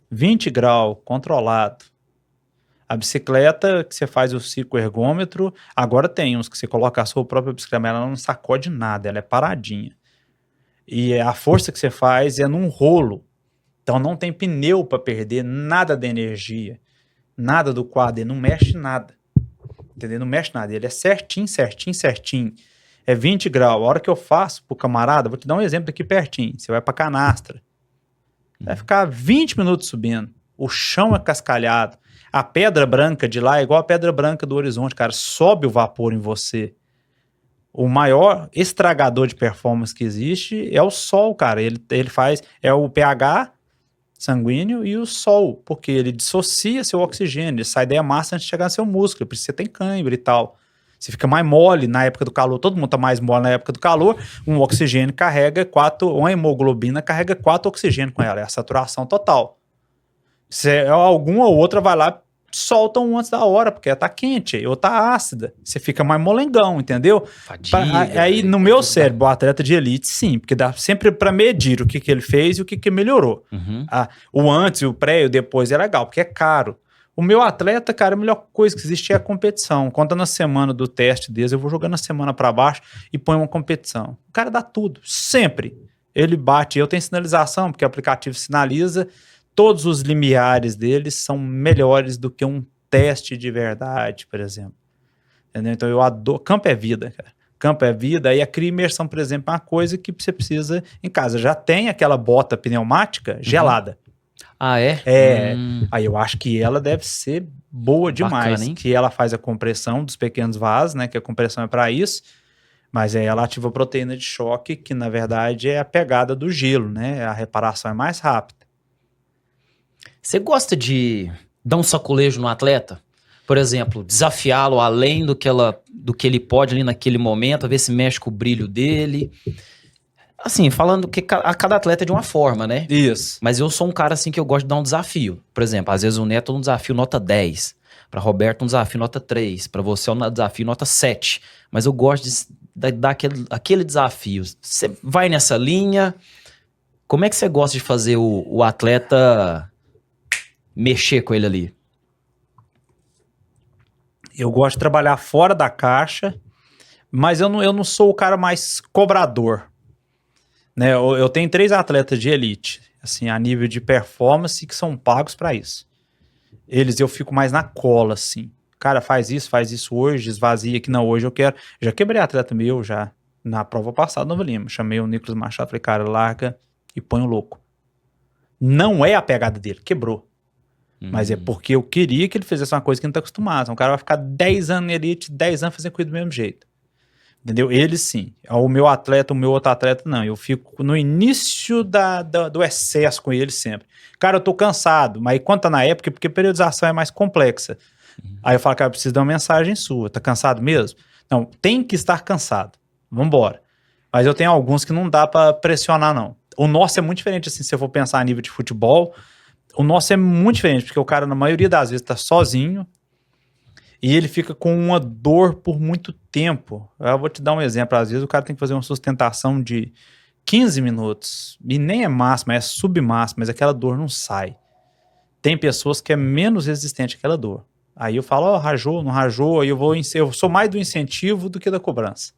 20 graus, controlado. A bicicleta que você faz o cicloergômetro, agora tem uns que você coloca a sua própria bicicleta, mas ela não sacode nada, ela é paradinha. E a força que você faz é num rolo. Então não tem pneu para perder nada da energia, nada do quadro, ele não mexe nada. Entendeu? Não mexe nada, ele é certinho. É 20 graus. A hora que eu faço pro camarada, vou te dar um exemplo aqui pertinho. Você vai pra canastra. Vai ficar 20 minutos subindo. O chão é cascalhado. A pedra branca de lá é igual a pedra branca do horizonte, cara. Sobe o vapor em você. O maior estragador de performance que existe é o sol, cara. Ele faz... É o pH sanguíneo e o sol, porque ele dissocia seu oxigênio. Ele sai da massa antes de chegar no seu músculo. Por isso você tem cãibra e tal. Você fica mais mole na época do calor. Todo mundo tá mais mole na época do calor. Um oxigênio carrega 4... Uma hemoglobina carrega 4 oxigênio com ela. É a saturação total. Alguma ou outra vai lá, solta um antes da hora, porque tá quente, ou tá ácida. Você fica mais molengão, entendeu? Fadiga. Aí no meu cérebro, o atleta de elite, sim, porque dá sempre para medir o que ele fez e o que melhorou. O antes, o pré e o depois é legal, porque é caro. O meu atleta, cara, a melhor coisa que existe é a competição. Quando tá na semana do teste deles, eu vou jogando a semana para baixo e põe uma competição. O cara dá tudo, sempre. Ele bate, eu tenho sinalização, porque o aplicativo sinaliza. Todos os limiares deles são melhores do que um teste de verdade, por exemplo. Entendeu? Então eu adoro. Campo é vida, cara. Campo é vida. E a imersão, por exemplo, é uma coisa que você precisa em casa. Já tem aquela bota pneumática gelada. Ah, é? Aí eu acho que ela deve ser boa demais. Bacana, hein? Que ela faz a compressão dos pequenos vasos, né? Que a compressão é para isso. Mas aí ela ativa a proteína de choque, que na verdade é a pegada do gelo, né? A reparação é mais rápida. Você gosta de dar um saculejo no atleta? Por exemplo, desafiá-lo além do que ele pode ali naquele momento, a ver se mexe com o brilho dele. Assim, falando que cada atleta é de uma forma, né? Isso. Mas eu sou um cara assim que eu gosto de dar um desafio. Por exemplo, às vezes o Neto é um desafio nota 10. Para Roberto um desafio nota 3. Para você é um desafio nota 7. Mas eu gosto de dar aquele desafio. Você vai nessa linha. Como é que você gosta de fazer o atleta mexer com ele ali? Eu gosto de trabalhar fora da caixa, mas eu não sou o cara mais cobrador. Né? Eu tenho 3 atletas de elite, assim, a nível de performance, que são pagos para isso. Eles eu fico mais na cola, assim. Cara, faz isso hoje, esvazia que não, hoje eu quero. Já quebrei atleta meu, já, na prova passada, Nova Lima. Chamei o Nicolas Machado, falei, cara, larga e põe o louco. Não é a pegada dele, quebrou. Mas é porque eu queria que ele fizesse uma coisa que não tá acostumado. Um cara vai ficar 10 anos em elite, 10 anos fazendo coisa do mesmo jeito. Entendeu? Ele sim. O meu outro atleta, não. Eu fico no início do excesso com ele sempre. Cara, eu tô cansado. Mas quando tá na época, porque a periodização é mais complexa. Aí eu falo, cara, eu preciso dar uma mensagem sua. Tá cansado mesmo? Não, tem que estar cansado. Vambora. Mas eu tenho alguns que não dá pra pressionar, não. O nosso é muito diferente, assim, se eu for pensar a nível de futebol. O nosso é muito diferente, porque o cara, na maioria das vezes, tá sozinho e ele fica com uma dor por muito tempo. Eu vou te dar um exemplo. Às vezes o cara tem que fazer uma sustentação de 15 minutos e nem é máxima, é submáxima, mas aquela dor não sai. Tem pessoas que é menos resistente àquela dor. Aí eu falo, rajou, não rajou, aí eu sou mais do incentivo do que da cobrança.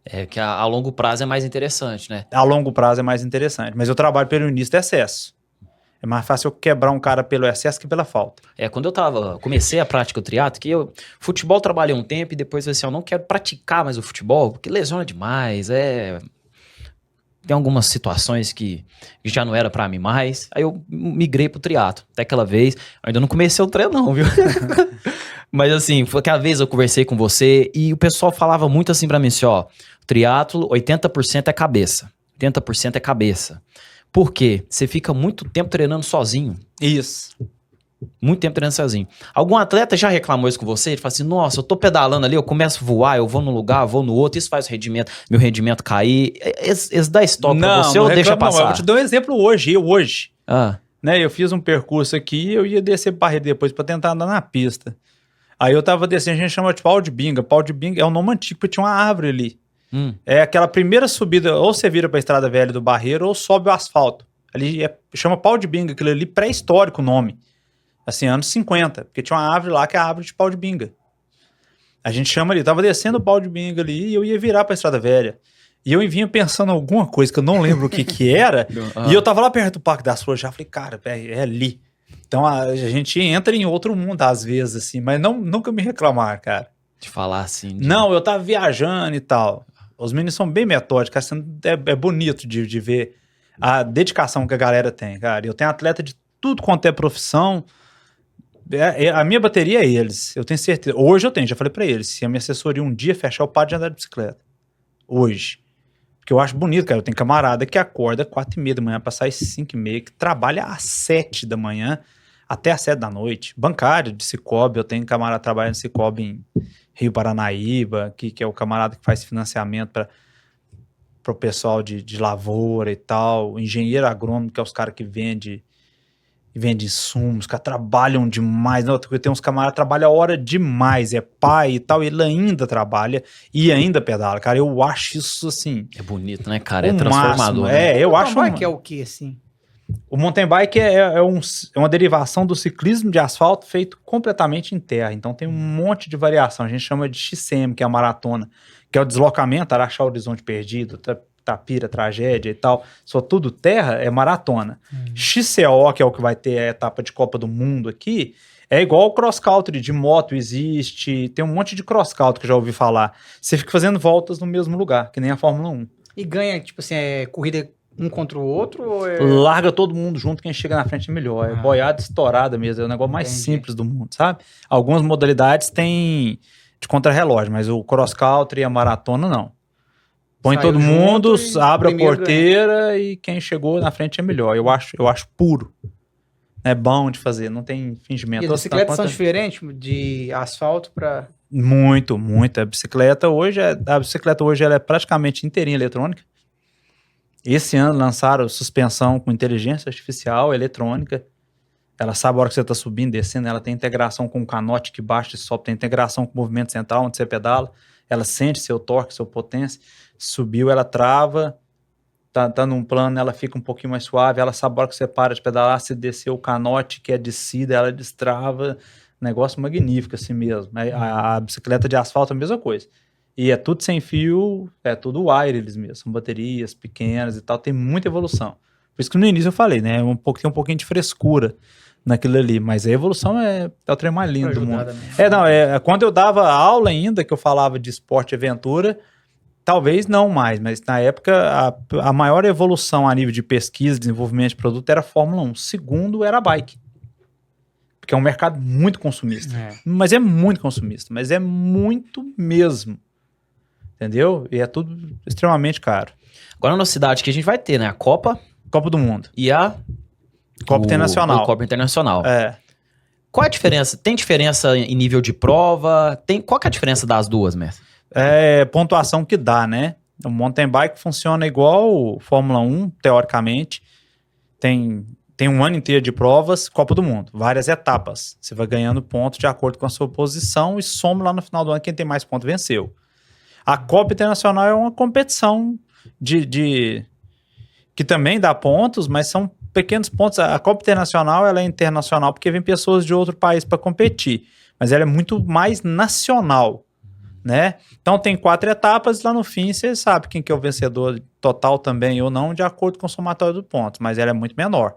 É que a longo prazo é mais interessante, né? A longo prazo é mais interessante, mas eu trabalho pelo início do excesso. É mais fácil eu quebrar um cara pelo excesso que pela falta. Quando comecei a prática do triatlo, futebol trabalhei um tempo e depois eu falei assim, eu não quero praticar mais o futebol, porque lesiona demais, tem algumas situações que já não era pra mim mais, aí eu migrei pro triatlo. Até aquela vez, ainda não comecei o treino não, viu? Mas assim, foi aquela vez eu conversei com você e o pessoal falava muito assim pra mim, assim, triatlo, 80% é cabeça, 80% é cabeça. Por quê? Você fica muito tempo treinando sozinho. Isso. Muito tempo treinando sozinho. Algum atleta já reclamou isso com você? Ele fala assim, nossa, eu tô pedalando ali, eu começo a voar, eu vou num lugar, vou no outro, isso faz meu rendimento cair. Eles dão estoque pra você ou deixa passar? Eu vou te dar um exemplo hoje. Né, eu fiz um percurso aqui, eu ia descer barreira depois pra tentar andar na pista. Aí eu tava descendo, a gente chama de pau de binga. Pau de binga é um nome antigo, porque tinha uma árvore ali. É aquela primeira subida, ou você vira pra Estrada Velha do Barreiro, ou sobe o asfalto. Ali chama pau de binga, aquilo ali pré-histórico o nome. Assim, anos 50, porque tinha uma árvore lá que é a árvore de pau de binga. A gente chama ali, tava descendo o pau de binga ali e eu ia virar pra Estrada Velha. E eu vinha pensando em alguma coisa que eu não lembro o que era, e eu tava lá perto do Parque das Flores, já falei, cara, é ali. Então a gente entra em outro mundo às vezes, assim, mas nunca me reclamar, cara. De falar assim. Não, eu tava viajando e tal. Os meninos são bem metódicos, é bonito de ver a dedicação que a galera tem, cara. Eu tenho atleta de tudo quanto é profissão. A minha bateria é eles, eu tenho certeza. Hoje eu tenho, já falei pra eles, se a minha assessoria um dia fechar, eu paro de andar de bicicleta. Hoje. Porque eu acho bonito, cara. Eu tenho camarada que acorda 4h30 da manhã pra sair 5h30, que trabalha às 7 da manhã até às 7 da noite. Bancário de Cicobi, eu tenho camarada trabalhando em Cicobi em Rio Paranaíba, que é o camarada que faz financiamento para o pessoal de lavoura e tal. Engenheiro agrônomo, que é os caras que vendem insumos, que trabalham demais. Não, tem uns camaradas que trabalham hora demais, é pai e tal, e ele ainda trabalha e ainda pedala. Cara, eu acho isso assim... É bonito, né, cara? É transformador. Máximo. Né? Eu acho... O mountain bike é o que, assim? O mountain bike é uma derivação do ciclismo de asfalto feito completamente em terra. Então tem um monte de variação. A gente chama de XCM, que é a maratona, que é o deslocamento, Araxá, Horizonte Perdido, Tapira, Tragédia e tal. Só tudo terra é maratona. XCO, que é o que vai ter a etapa de Copa do Mundo aqui, é igual o cross-country de moto, existe. Tem um monte de cross-country que eu já ouvi falar. Você fica fazendo voltas no mesmo lugar, que nem a Fórmula 1. E ganha, tipo assim, corrida um contra o outro? Ou Larga todo mundo junto, quem chega na frente é melhor. É boiada estourada mesmo, é o negócio mais Entendi. simples do mundo, sabe? Algumas modalidades têm de contrarrelógio, mas o cross country e a maratona não. Põe Saiu todo mundo, junto e abre a primeiro porteira e quem chegou na frente é melhor. Eu acho puro. É bom de fazer, não tem fingimento. E as bicicletas são diferentes de asfalto para... Muito, muito. A bicicleta hoje ela é praticamente inteirinha eletrônica. Esse ano lançaram suspensão com inteligência artificial eletrônica. Ela sabe a hora que você está subindo, descendo. Ela tem integração com o canote que baixa e sobe. Tem integração com o movimento central, onde você pedala. Ela sente seu torque, sua potência. Subiu, ela trava. Tá num plano, ela fica um pouquinho mais suave. Ela sabe a hora que você para de pedalar. Se descer o canote, que é descida, ela destrava. Negócio magnífico assim mesmo. A bicicleta de asfalto é a mesma coisa. E é tudo sem fio, é tudo wireless mesmo. São baterias pequenas e tal. Tem muita evolução. Por isso que no início eu falei, né? Tem um pouquinho de frescura naquilo ali. Mas a evolução é o trem mais lindo do mundo. Quando eu dava aula ainda, que eu falava de esporte e aventura, talvez não mais. Mas na época, a maior evolução a nível de pesquisa, desenvolvimento de produto era a Fórmula 1. Segundo era a bike. Porque é um mercado muito consumista. Mas é muito consumista. Mas é muito mesmo. Entendeu? E é tudo extremamente caro. Agora na nossa cidade que a gente vai ter, né? A Copa do Mundo. E a... Copa Internacional. A Copa Internacional. É. Qual a diferença? Tem diferença em nível de prova? Qual que é a diferença das duas, mestre? É pontuação que dá, né? O mountain bike funciona igual Fórmula 1, teoricamente. Tem um ano inteiro de provas, Copa do Mundo. Várias etapas. Você vai ganhando pontos de acordo com a sua posição e soma lá no final do ano quem tem mais pontos venceu. A Copa Internacional é uma competição que também dá pontos, mas são pequenos pontos. A Copa Internacional ela é internacional porque vem pessoas de outro país para competir, mas ela é muito mais nacional, né? Então tem 4 etapas e lá no fim você sabe quem que é o vencedor total também ou não, de acordo com o somatório de pontos, mas ela é muito menor.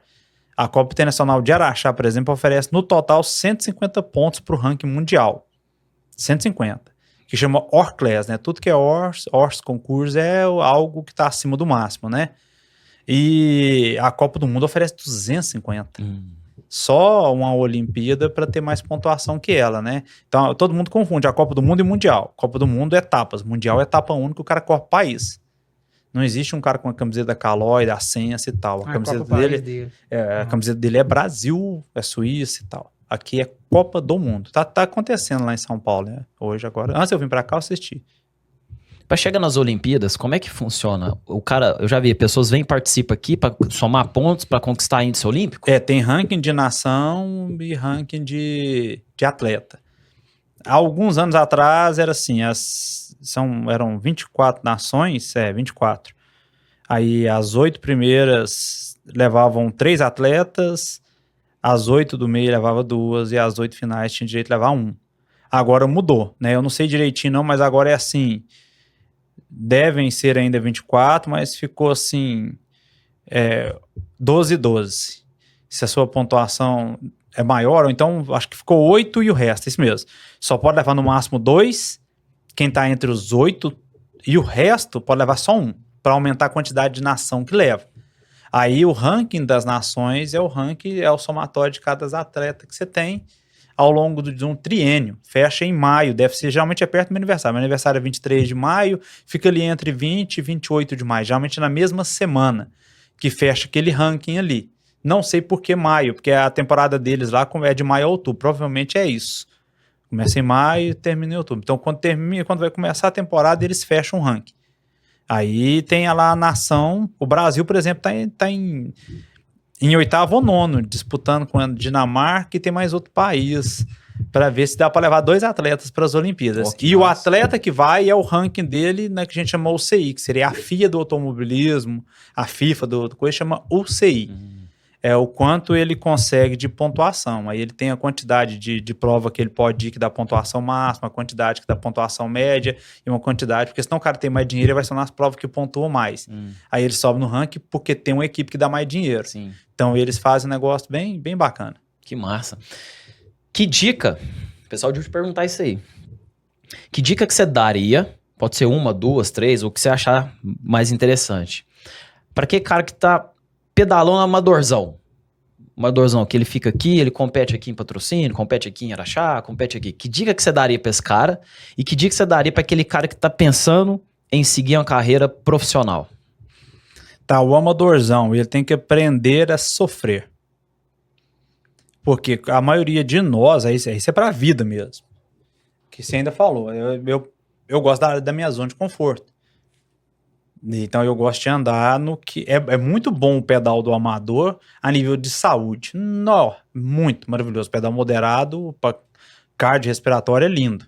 A Copa Internacional de Araxá, por exemplo, oferece no total 150 pontos para o ranking mundial. 150. Que chama OR Class, né? Tudo que é ORS concurso é algo que está acima do máximo, né? E a Copa do Mundo oferece 250. Só uma Olimpíada para ter mais pontuação que ela, né? Então, todo mundo confunde a Copa do Mundo e Mundial. Copa do Mundo é etapas. Mundial é etapa única, o cara corre o país. Não existe um cara com a camiseta da Caloi, da Sense e tal. A camiseta dele a camiseta dele é Brasil, é Suíça e tal. Aqui é Copa do Mundo. Tá acontecendo lá em São Paulo, né? Hoje, agora. Antes eu vim pra cá, eu assisti. Pra chegar nas Olimpíadas, como é que funciona? O cara, eu já vi, pessoas vêm e participam aqui pra somar pontos pra conquistar índice olímpico? Tem ranking de nação e ranking de atleta. Há alguns anos atrás era assim, eram 24 nações, 24. Aí as 8 primeiras levavam 3 atletas, as 8 do meio levava 2 e as 8 finais tinha direito de levar 1. Agora mudou, né? Eu não sei direitinho não, mas agora é assim, devem ser ainda 24, mas ficou assim, 12 e 12. Se a sua pontuação é maior, ou então acho que ficou 8 e o resto, isso mesmo. Só pode levar no máximo 2, quem tá entre os 8 e o resto pode levar só 1, para aumentar a quantidade de nação que leva. Aí o ranking das nações é o somatório de cada atleta que você tem ao longo de um triênio. Fecha em maio, geralmente é perto do meu aniversário. Meu aniversário é 23 de maio, fica ali entre 20 e 28 de maio, geralmente na mesma semana que fecha aquele ranking ali. Não sei por que maio, porque a temporada deles lá é de maio a outubro, provavelmente é isso. Começa em maio e termina em outubro. Então quando vai começar a temporada, eles fecham o ranking. Aí tem lá a nação, o Brasil, por exemplo, tá em 8º ou 9º, disputando com a Dinamarca e tem mais outro país, para ver se dá para levar 2 atletas para as Olimpíadas. E o atleta que vai é o ranking dele, né, que a gente chama UCI, que seria a FIA do automobilismo, a FIFA do coisa, chama UCI. É o quanto ele consegue de pontuação. Aí ele tem a quantidade de prova que ele pode ir, que dá pontuação máxima, a quantidade que dá pontuação média e uma quantidade, porque senão o cara tem mais dinheiro e vai ser nas provas que pontuam mais. Aí ele sobe no ranking porque tem uma equipe que dá mais dinheiro. Sim. Então eles fazem um negócio bem, bem bacana. Que massa. Que dica, o pessoal devia te perguntar isso aí. Que dica que você daria, pode ser 1, 2, 3, o que você achar mais interessante, Pra aquele cara que tá pedalando amadorzão. Amadorzão, que ele fica aqui, ele compete aqui em Patrocínio, compete aqui em Araxá, compete aqui. Que dica que você daria pra esse cara? E que dica que você daria pra aquele cara que tá pensando em seguir uma carreira profissional? Tá, o amadorzão, ele tem que aprender a sofrer. Porque a maioria de nós, isso é pra vida mesmo. Que você ainda falou, eu gosto da minha zona de conforto. Então eu gosto de andar no que... É muito bom o pedal do amador a nível de saúde. Não, muito maravilhoso. Pedal moderado, cardiorrespiratório é lindo.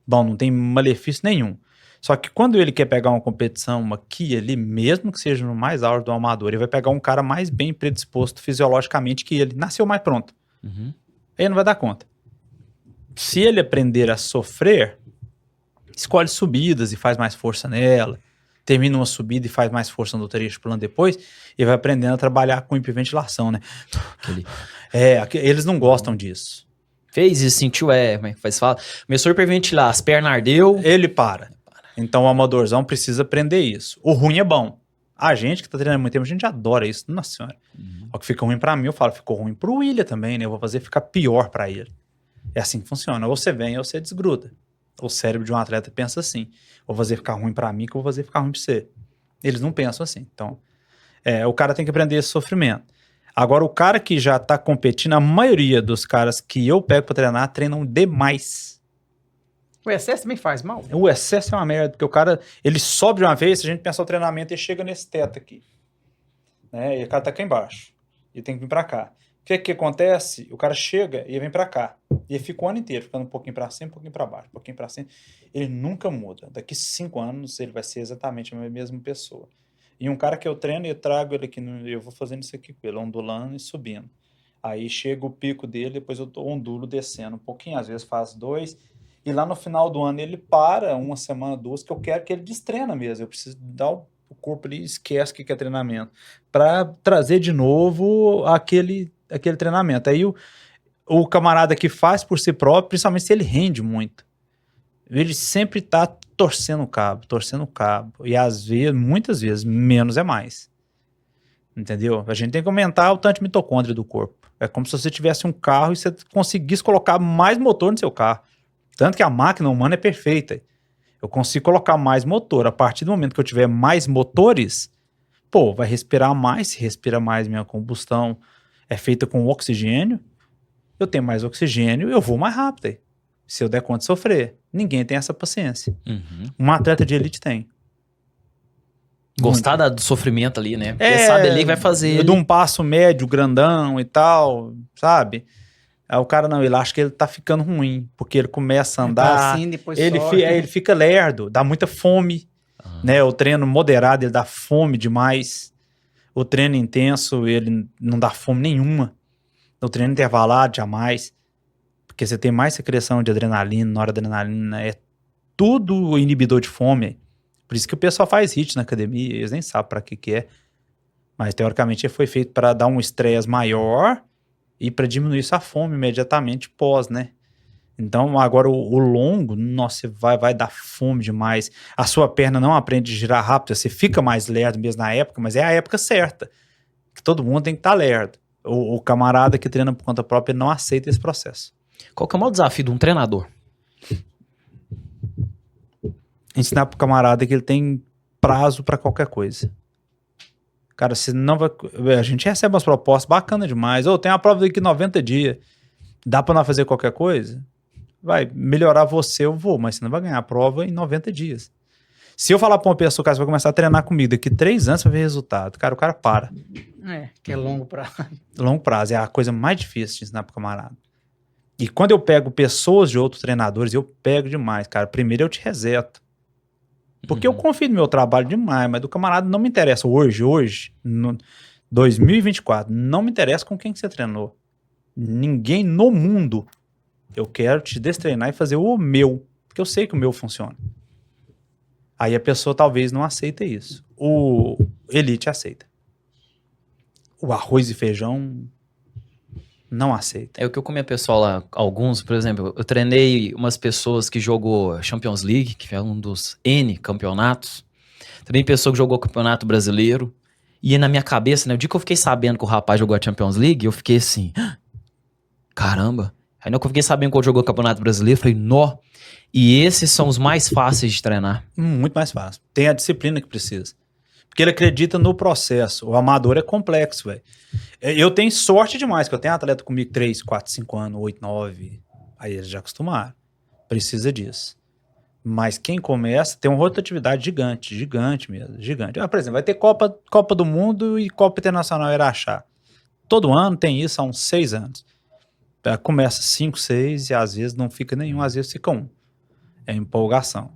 Bom, não tem malefício nenhum. Só que quando ele quer pegar uma competição aqui ali, mesmo que seja no mais alto do amador, ele vai pegar um cara mais bem predisposto fisiologicamente que ele. Nasceu mais pronto. Uhum. Ele não vai dar conta. Se ele aprender a sofrer, escolhe subidas e faz mais força nela, termina uma subida e faz mais força no trecho plano depois, e vai aprendendo a trabalhar com hiperventilação, né? Eles não gostam disso. Fez isso, sentiu, como é que faz? Fala, começou a hiperventilar, as pernas ardeu. Ele para. Então o amadorzão precisa aprender isso. O ruim é bom. A gente que tá treinando há muito tempo, a gente adora isso. Nossa senhora. O que fica ruim pra mim, eu falo, ficou ruim pro William também, né? Eu vou fazer ficar pior pra ele. É assim que funciona. Ou você vem ou você desgruda. O cérebro de um atleta pensa assim. Vou fazer ficar ruim pra mim que eu vou fazer ficar ruim pra você. Eles não pensam assim. Então, o cara tem que aprender esse sofrimento. Agora, o cara que já tá competindo, a maioria dos caras que eu pego pra treinar, treinam demais. O excesso também faz mal? O excesso é uma merda, porque o cara, ele sobe de uma vez, se a gente pensar o treinamento, ele chega nesse teto aqui. Né? E o cara tá aqui embaixo. E tem que vir pra cá. O que acontece? O cara chega e vem pra cá. E ele fica o ano inteiro, ficando um pouquinho pra cima, um pouquinho pra baixo, um pouquinho pra cima. Ele nunca muda. Daqui 5 anos, ele vai ser exatamente a mesma pessoa. E um cara que eu treino, eu trago ele aqui, eu vou fazendo isso aqui com ele, ondulando e subindo. Aí chega o pico dele, depois eu ondulo descendo um pouquinho, às vezes faz 2. E lá no final do ano ele para, 1 semana, 2, que eu quero que ele destreina mesmo. Eu preciso dar o corpo ali, esquece o que é treinamento, para trazer de novo aquele treinamento. Aí o camarada que faz por si próprio, principalmente se ele rende muito, ele sempre tá torcendo o cabo. E às vezes, muitas vezes, menos é mais. Entendeu? A gente tem que aumentar o tanto de mitocôndria do corpo. É como se você tivesse um carro e você conseguisse colocar mais motor no seu carro. Tanto que a máquina humana é perfeita. Eu consigo colocar mais motor. A partir do momento que eu tiver mais motores, vai respirar mais. Se respira mais, minha combustão é feita com oxigênio. Eu tenho mais oxigênio, eu vou mais rápido. Se eu der conta de sofrer. Ninguém tem essa paciência. Uhum. Um atleta de elite tem. Gostar do sofrimento ali, né? Porque sabe ali que vai fazer. Eu dou um passo médio, grandão e tal, sabe? Aí o cara ele acha que ele tá ficando ruim, porque ele começa a andar, assim, depois ele fica lerdo, dá muita fome, né? O treino moderado, ele dá fome demais. O treino intenso, ele não dá fome nenhuma. O treino intervalado, jamais. Porque você tem mais secreção de adrenalina, noradrenalina, é tudo inibidor de fome. Por isso que o pessoal faz HIIT na academia, eles nem sabem para que é. Mas, teoricamente, ele foi feito para dar um estresse maior e para diminuir essa fome imediatamente pós, né? Então, agora o longo, nossa, vai dar fome demais. A sua perna não aprende a girar rápido, você fica mais lerdo mesmo na época, mas é a época certa. Que todo mundo tem que estar lerdo. O camarada que treina por conta própria, ele não aceita esse processo. Qual que é o maior desafio de um treinador? Ensinar pro camarada que ele tem prazo para qualquer coisa. Cara, se não vai... A gente recebe umas propostas bacanas demais. Tem uma prova daqui 90 dias. Dá pra nós fazer qualquer coisa? Vai melhorar você, eu vou. Mas você não vai ganhar a prova em 90 dias. Se eu falar pra uma pessoa, cara, você vai começar a treinar comigo daqui 3 anos pra ver resultado. Cara, o cara para. Que é longo prazo. Longo prazo. É a coisa mais difícil de ensinar pro camarada. E quando eu pego pessoas de outros treinadores, eu pego demais, cara. Primeiro eu te reseto. Porque eu confio no meu trabalho demais, mas do camarada não me interessa hoje, no 2024, não me interessa com quem que você treinou. Ninguém no mundo. Eu quero te destreinar e fazer o meu, porque eu sei que o meu funciona. Aí a pessoa talvez não aceita isso. O elite aceita. O arroz e feijão não aceita. É o que eu comi a pessoal lá, alguns, por exemplo, eu treinei umas pessoas que jogou Champions League, que é um dos N campeonatos. Treinei pessoa que jogou Campeonato Brasileiro. E na minha cabeça, né, o dia que eu fiquei sabendo que o rapaz jogou a Champions League, eu fiquei assim, caramba. Aí na que eu fiquei sabendo que ele jogou o Campeonato Brasileiro, eu falei, nó. E esses são os mais fáceis de treinar. Muito mais fácil. Tem a disciplina que precisa. Porque ele acredita no processo. O amador é complexo, velho. Eu tenho sorte demais, que eu tenho atleta comigo 3, 4, 5 anos, 8, 9. Aí eles já acostumaram. Precisa disso. Mas quem começa tem uma rotatividade gigante mesmo, gigante. Por exemplo, vai ter Copa do Mundo e Copa Internacional Araxá. Todo ano tem isso há uns 6 anos. Começa 5, 6 e às vezes não fica nenhum, às vezes fica 1. É empolgação.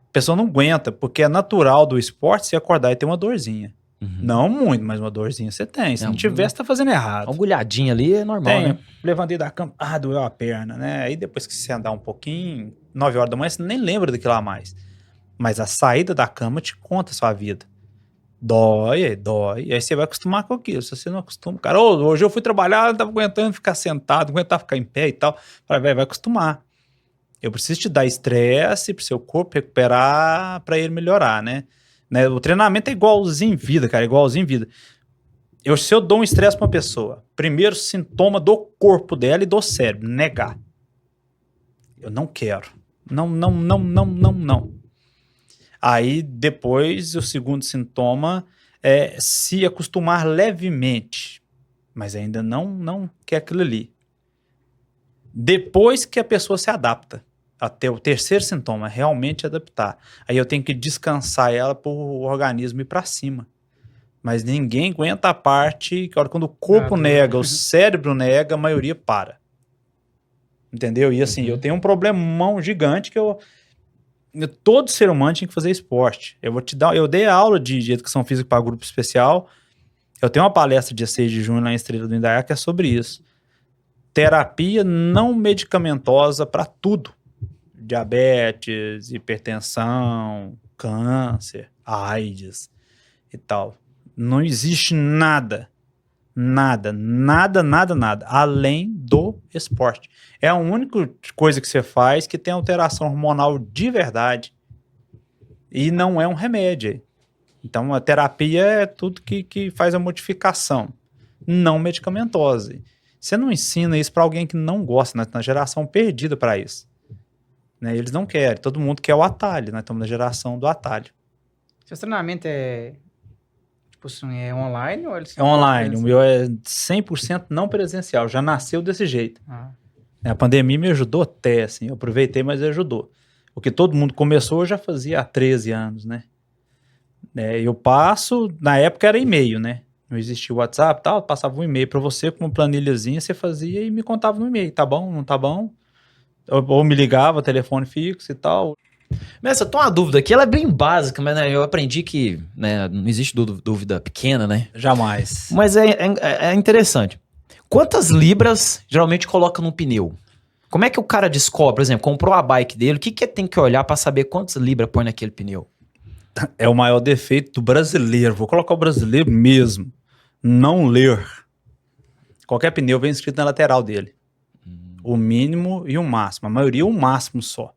A pessoa não aguenta, porque é natural do esporte você acordar e ter uma dorzinha. Não muito, mas uma dorzinha você tem. Se não tiver, você tá fazendo errado. Uma agulhadinha ali é normal, tem, né? Levantei da cama, doeu a perna, né? Aí depois que você andar um pouquinho, 9 horas da manhã, você nem lembra daquilo lá mais. Mas a saída da cama te conta a sua vida. Dói. E aí você vai acostumar com aquilo. Se você não acostuma, cara, hoje eu fui trabalhar, não tava aguentando ficar sentado, não aguentava ficar em pé e tal. Vai acostumar. Eu preciso te dar estresse pro seu corpo recuperar para ele melhorar, né? O treinamento é igualzinho em vida, cara, igualzinho em vida. Se eu dou um estresse pra uma pessoa, primeiro sintoma do corpo dela e do cérebro, negar. Eu não quero. Não. Aí depois o segundo sintoma é se acostumar levemente, mas ainda não quer aquilo ali. Depois que a pessoa se adapta, até o terceiro sintoma, realmente adaptar. Aí eu tenho que descansar ela para o organismo ir para cima. Mas ninguém aguenta a parte que, quando o corpo nega, o cérebro nega, a maioria para. Entendeu? E assim, eu tenho um problemão gigante que todo ser humano tinha que fazer esporte. Eu dei aula de educação física para grupo especial. Eu tenho uma palestra dia 6 de junho lá em Estrela do Indaiá que é sobre isso. Terapia não medicamentosa para tudo. Diabetes, hipertensão, câncer, AIDS e tal. Não existe nada, além do esporte. É a única coisa que você faz que tem alteração hormonal de verdade e não é um remédio. Então, a terapia é tudo que faz a modificação, não medicamentosa. Você não ensina isso para alguém que não gosta, na geração perdida para isso. Né? Eles não querem, todo mundo quer o atalho, nós estamos na geração do atalho. Seu treinamento é online ou é online? O meu é 100% não presencial, já nasceu desse jeito. A pandemia me ajudou até, assim, eu aproveitei, mas ajudou. O que todo mundo começou eu já fazia há 13 anos, né? Eu passo, na época era e-mail, né? Não existia o WhatsApp e tal, passava um e-mail para você com uma planilhazinha, você fazia e me contava no e-mail, tá bom, não tá bom? Ou me ligava, telefone fixo e tal. Mas eu tô uma dúvida aqui, ela é bem básica, mas né, eu aprendi que né, não existe dúvida pequena, né? Jamais. Mas é interessante. Quantas libras geralmente coloca num pneu? Como é que o cara descobre, por exemplo, comprou a bike dele, o que tem que olhar para saber quantas libras põe naquele pneu? É o maior defeito do brasileiro. Vou colocar o brasileiro mesmo. Não ler. Qualquer pneu vem escrito na lateral dele. O mínimo e o máximo. A maioria o máximo só.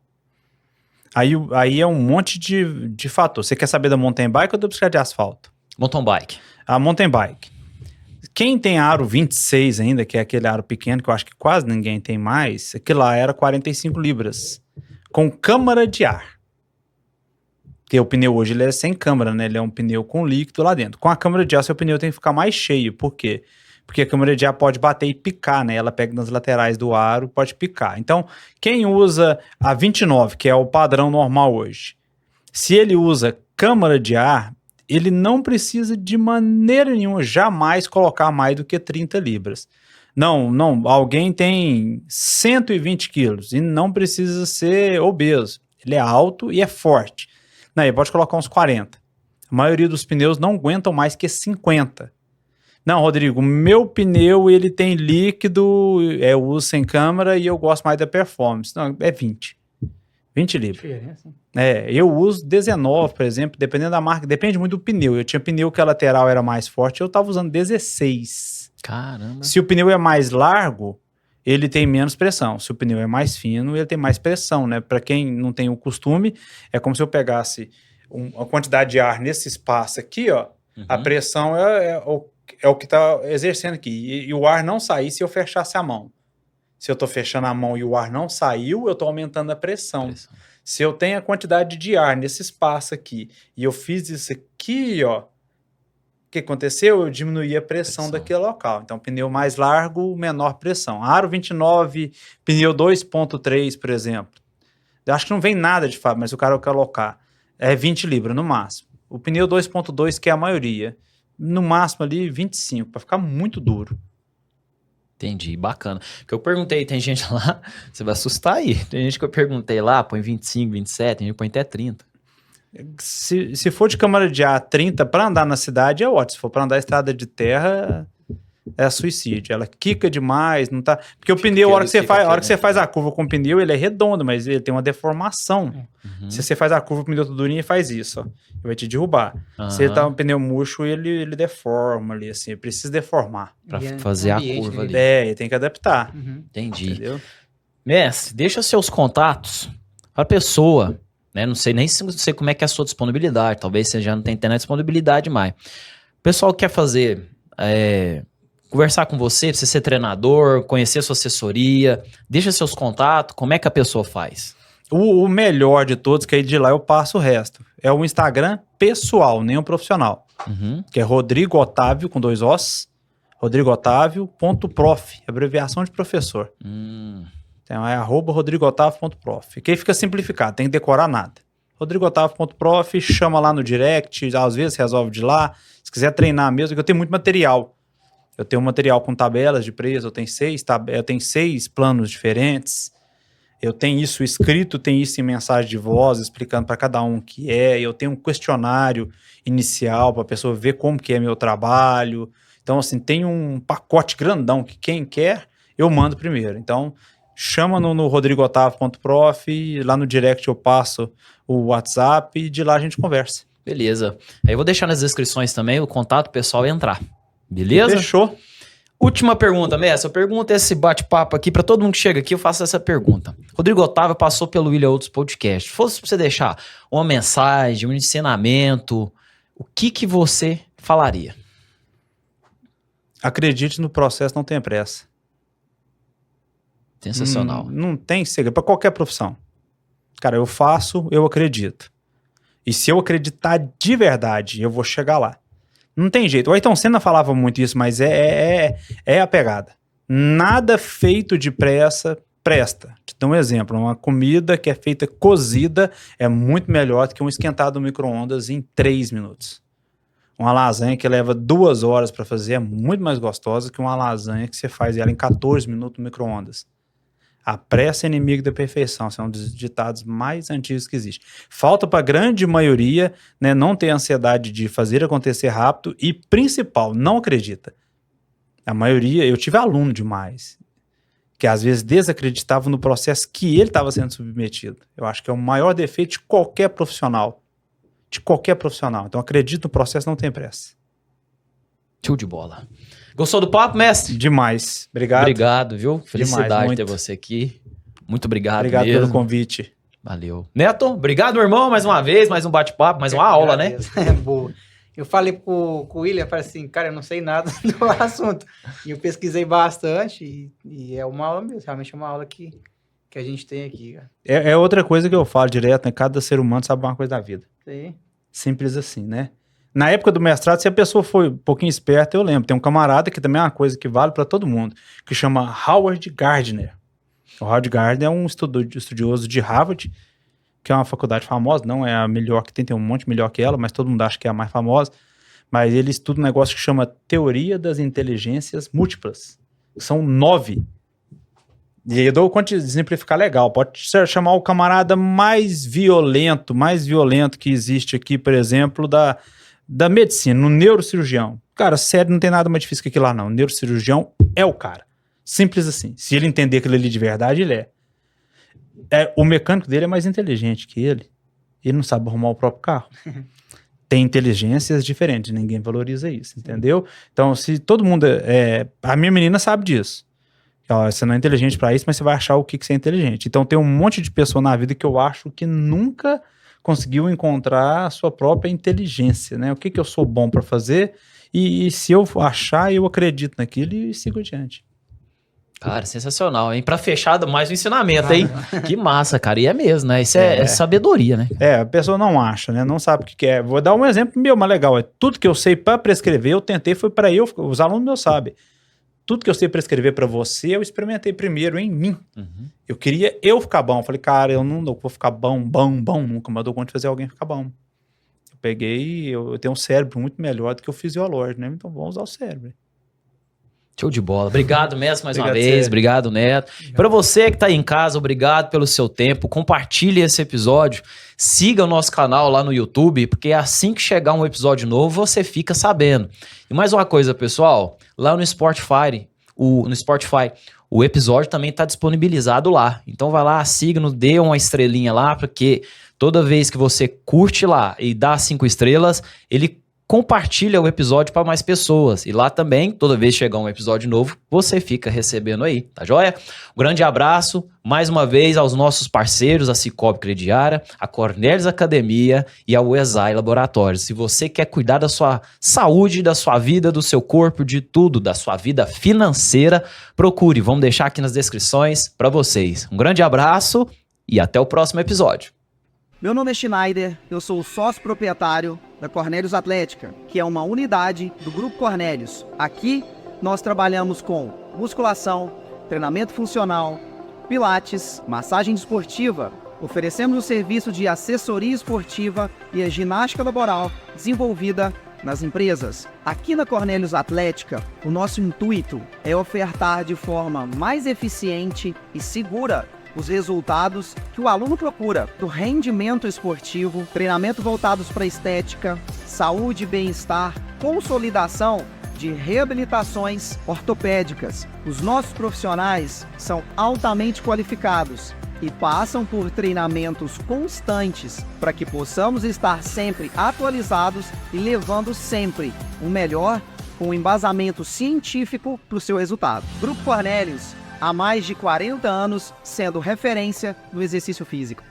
Aí é um monte de fator. Você quer saber da mountain bike ou da bicicleta de asfalto? Mountain bike. A mountain bike. Quem tem aro 26 ainda, que é aquele aro pequeno, que eu acho que quase ninguém tem mais, aquilo lá era 45 libras. Com câmara de ar. Porque o pneu hoje ele é sem câmara, né? Ele é um pneu com líquido lá dentro. Com a câmara de ar, seu pneu tem que ficar mais cheio. Por quê? Porque a câmara de ar pode bater e picar, né? Ela pega nas laterais do aro, pode picar. Então, quem usa a 29, que é o padrão normal hoje, se ele usa câmara de ar, ele não precisa de maneira nenhuma jamais colocar mais do que 30 libras. Não, alguém tem 120 quilos e não precisa ser obeso. Ele é alto e é forte. Não, ele pode colocar uns 40. A maioria dos pneus não aguentam mais que 50. Não, Rodrigo, meu pneu ele tem líquido, eu uso sem câmara e eu gosto mais da performance. Não, é 20. 20 libras. Eu uso 19, por exemplo, dependendo da marca, depende muito do pneu. Eu tinha pneu que a lateral era mais forte, eu estava usando 16. Caramba. Se o pneu é mais largo, ele tem menos pressão. Se o pneu é mais fino, ele tem mais pressão, né? Para quem não tem o costume, é como se eu pegasse uma quantidade de ar nesse espaço aqui, ó, A pressão é o que está exercendo aqui. E o ar não sair se eu fechasse a mão. Se eu estou fechando a mão e o ar não saiu, eu estou aumentando a pressão. Se eu tenho a quantidade de ar nesse espaço aqui e eu fiz isso aqui, ó, o que aconteceu? Eu diminuí a pressão daquele local. Então, pneu mais largo, menor pressão. Aro 29, pneu 2.3, por exemplo. Eu acho que não vem nada de fábrica, mas o cara quer colocar. É 20 libras no máximo. O pneu 2.2, que é a maioria. No máximo ali, 25, para ficar muito duro. Entendi, bacana. Porque eu perguntei, tem gente lá, você vai assustar aí. Tem gente que eu perguntei lá, põe 25, 27, tem gente que põe até 30. Se for de câmara de ar 30 para andar na cidade, é ótimo. Se for para andar estrada de terra, é suicídio. Ela quica demais, não tá. Porque o pneu, a hora que você faz a curva com o pneu, ele é redondo, mas ele tem uma deformação. Se você faz a curva com o pneu todo durinho, ele faz isso, ó. Ele vai te derrubar. Se ele tá um pneu murcho, ele deforma ali, assim. Precisa deformar. Pra fazer a curva ali. Ele tem que adaptar. Entendi. Entendeu? Mestre, deixa seus contatos pra pessoa, né? Não sei como é que é a sua disponibilidade. Talvez você já não tenha internet disponibilidade mais. O pessoal quer fazer... conversar com você, pra você ser treinador, conhecer sua assessoria, deixa seus contatos, como é que a pessoa faz? O melhor de todos, que aí de lá eu passo o resto, é o Instagram pessoal, nem o profissional, que é Rodrigo Otávio, com 2 Os, rodrigootavio.prof, abreviação de professor. Então é @rodrigootavio.prof, que aí fica simplificado, tem que decorar nada. rodrigootavio.prof, chama lá no direct, às vezes resolve de lá, se quiser treinar mesmo, porque eu tenho muito material. Eu tenho material com tabelas de preço, eu tenho 6 planos diferentes, eu tenho isso escrito, tenho isso em mensagem de voz, explicando para cada um o que é, eu tenho um questionário inicial para a pessoa ver como que é meu trabalho. Então, assim, tem um pacote grandão que quem quer, eu mando primeiro. Então, chama no rodrigootavio.prof, lá no direct eu passo o WhatsApp e de lá a gente conversa. Beleza. Aí eu vou deixar nas descrições também o contato pessoal entrar. Beleza? Fechou. Última pergunta, mestre. Eu pergunto esse bate-papo aqui, para todo mundo que chega aqui, eu faço essa pergunta. Rodrigo Otávio passou pelo William Outros Podcast. Se fosse pra você deixar uma mensagem, um ensinamento, o que você falaria? Acredite no processo, não tenha pressa. Sensacional. Não tem segredo, para qualquer profissão. Cara, eu faço, eu acredito. E se eu acreditar de verdade, eu vou chegar lá. Não tem jeito. O Ayrton Senna falava muito isso, mas é a pegada. Nada feito depressa presta. Te dou um exemplo. Uma comida que é feita cozida é muito melhor do que um esquentado no micro-ondas em 3 minutos. Uma lasanha que leva 2 horas para fazer é muito mais gostosa que uma lasanha que você faz ela em 14 minutos no micro-ondas. A pressa é inimigo da perfeição. Esse é um dos ditados mais antigos que existe. Falta para a grande maioria, né, não ter ansiedade de fazer acontecer rápido e, principal, não acredita. A maioria, eu tive aluno demais, que às vezes desacreditava no processo que ele estava sendo submetido. Eu acho que é o maior defeito de qualquer profissional. De qualquer profissional. Então, acredito no processo, não tem pressa. Show de bola. Gostou do papo, mestre? Demais. Obrigado. Obrigado, viu? Felicidade Demais, ter você aqui. Muito obrigado Obrigado mesmo. pelo convite. Valeu. Neto, obrigado, irmão, mais uma vez, mais um bate-papo, mais uma aula, né? Boa. Eu falei com o William, falei assim, cara, eu não sei nada do assunto. E eu pesquisei bastante e é uma aula mesmo, realmente é uma aula que a gente tem aqui. Cara. É outra coisa que eu falo direto, né? Cada ser humano sabe uma coisa da vida. Sim. Simples assim, né? Na época do mestrado, se a pessoa foi um pouquinho esperta, eu lembro. Tem um camarada que também é uma coisa que vale para todo mundo, que chama Howard Gardner. O Howard Gardner é um estudioso de Harvard, que é uma faculdade famosa, não é a melhor que tem um monte melhor que ela, mas todo mundo acha que é a mais famosa. Mas ele estuda um negócio que chama Teoria das Inteligências Múltiplas. São 9. E aí eu dou conta de exemplificar legal. Pode chamar o camarada mais violento que existe aqui, por exemplo, da medicina, no neurocirurgião. Cara, sério, não tem nada mais difícil que aquilo lá, não. O neurocirurgião é o cara. Simples assim. Se ele entender aquilo ali de verdade, ele é. O mecânico dele é mais inteligente que ele. Ele não sabe arrumar o próprio carro. Tem inteligências diferentes, ninguém valoriza isso, entendeu? Então, se todo mundo... a minha menina sabe disso. Você não é inteligente para isso, mas você vai achar o que você é inteligente. Então, tem um monte de pessoa na vida que eu acho que nunca conseguiu encontrar a sua própria inteligência, né? O que eu sou bom para fazer e se eu achar, eu acredito naquilo e sigo adiante. Cara, sensacional, hein? Pra fechar, mais um ensinamento, hein? Que massa, cara. E é mesmo, né? Isso é sabedoria, né? A pessoa não acha, né? Não sabe o que é. Vou dar um exemplo meu, mas legal. Tudo que eu sei para prescrever, eu tentei, foi para eu, os alunos meus sabem. Tudo que eu sei prescrever para você, eu experimentei primeiro em mim. Uhum. Eu queria eu ficar bom. Eu falei, cara, eu não vou ficar bom nunca, mas eu dou conta de fazer alguém ficar bom. Eu peguei, eu tenho um cérebro muito melhor do que o fisiológico, né? Então vamos usar o cérebro. Show de bola. Obrigado, mestre, mais uma vez. Obrigado, Neto. Para você que tá aí em casa, obrigado pelo seu tempo. Compartilhe esse episódio. Siga o nosso canal lá no YouTube, porque assim que chegar um episódio novo, você fica sabendo. E mais uma coisa, pessoal, lá no Spotify, o episódio também está disponibilizado lá. Então vai lá, siga-nos, dê uma estrelinha lá, porque toda vez que você curte lá e dá 5 estrelas, ele compartilha o episódio para mais pessoas. E lá também, toda vez que chegar um episódio novo, você fica recebendo aí, tá joia? Um grande abraço, mais uma vez, aos nossos parceiros, a Cicobi Crediária, a Cornelius Academia e a UESAI Laboratórios. Se você quer cuidar da sua saúde, da sua vida, do seu corpo, de tudo, da sua vida financeira, procure. Vamos deixar aqui nas descrições para vocês. Um grande abraço e até o próximo episódio. Meu nome é Schneider, eu sou o sócio proprietário da Cornelius Atlética, que é uma unidade do Grupo Cornelius. Aqui nós trabalhamos com musculação, treinamento funcional, pilates, massagem desportiva. Oferecemos o serviço de assessoria esportiva e a ginástica laboral desenvolvida nas empresas. Aqui na Cornelius Atlética, o nosso intuito é ofertar de forma mais eficiente e segura os resultados que o aluno procura do rendimento esportivo, treinamento voltados para estética, saúde e bem-estar, consolidação de reabilitações ortopédicas. Os nossos profissionais são altamente qualificados e passam por treinamentos constantes para que possamos estar sempre atualizados e levando sempre o melhor com um embasamento científico para o seu resultado. Grupo Cornelius, há mais de 40 anos sendo referência no exercício físico.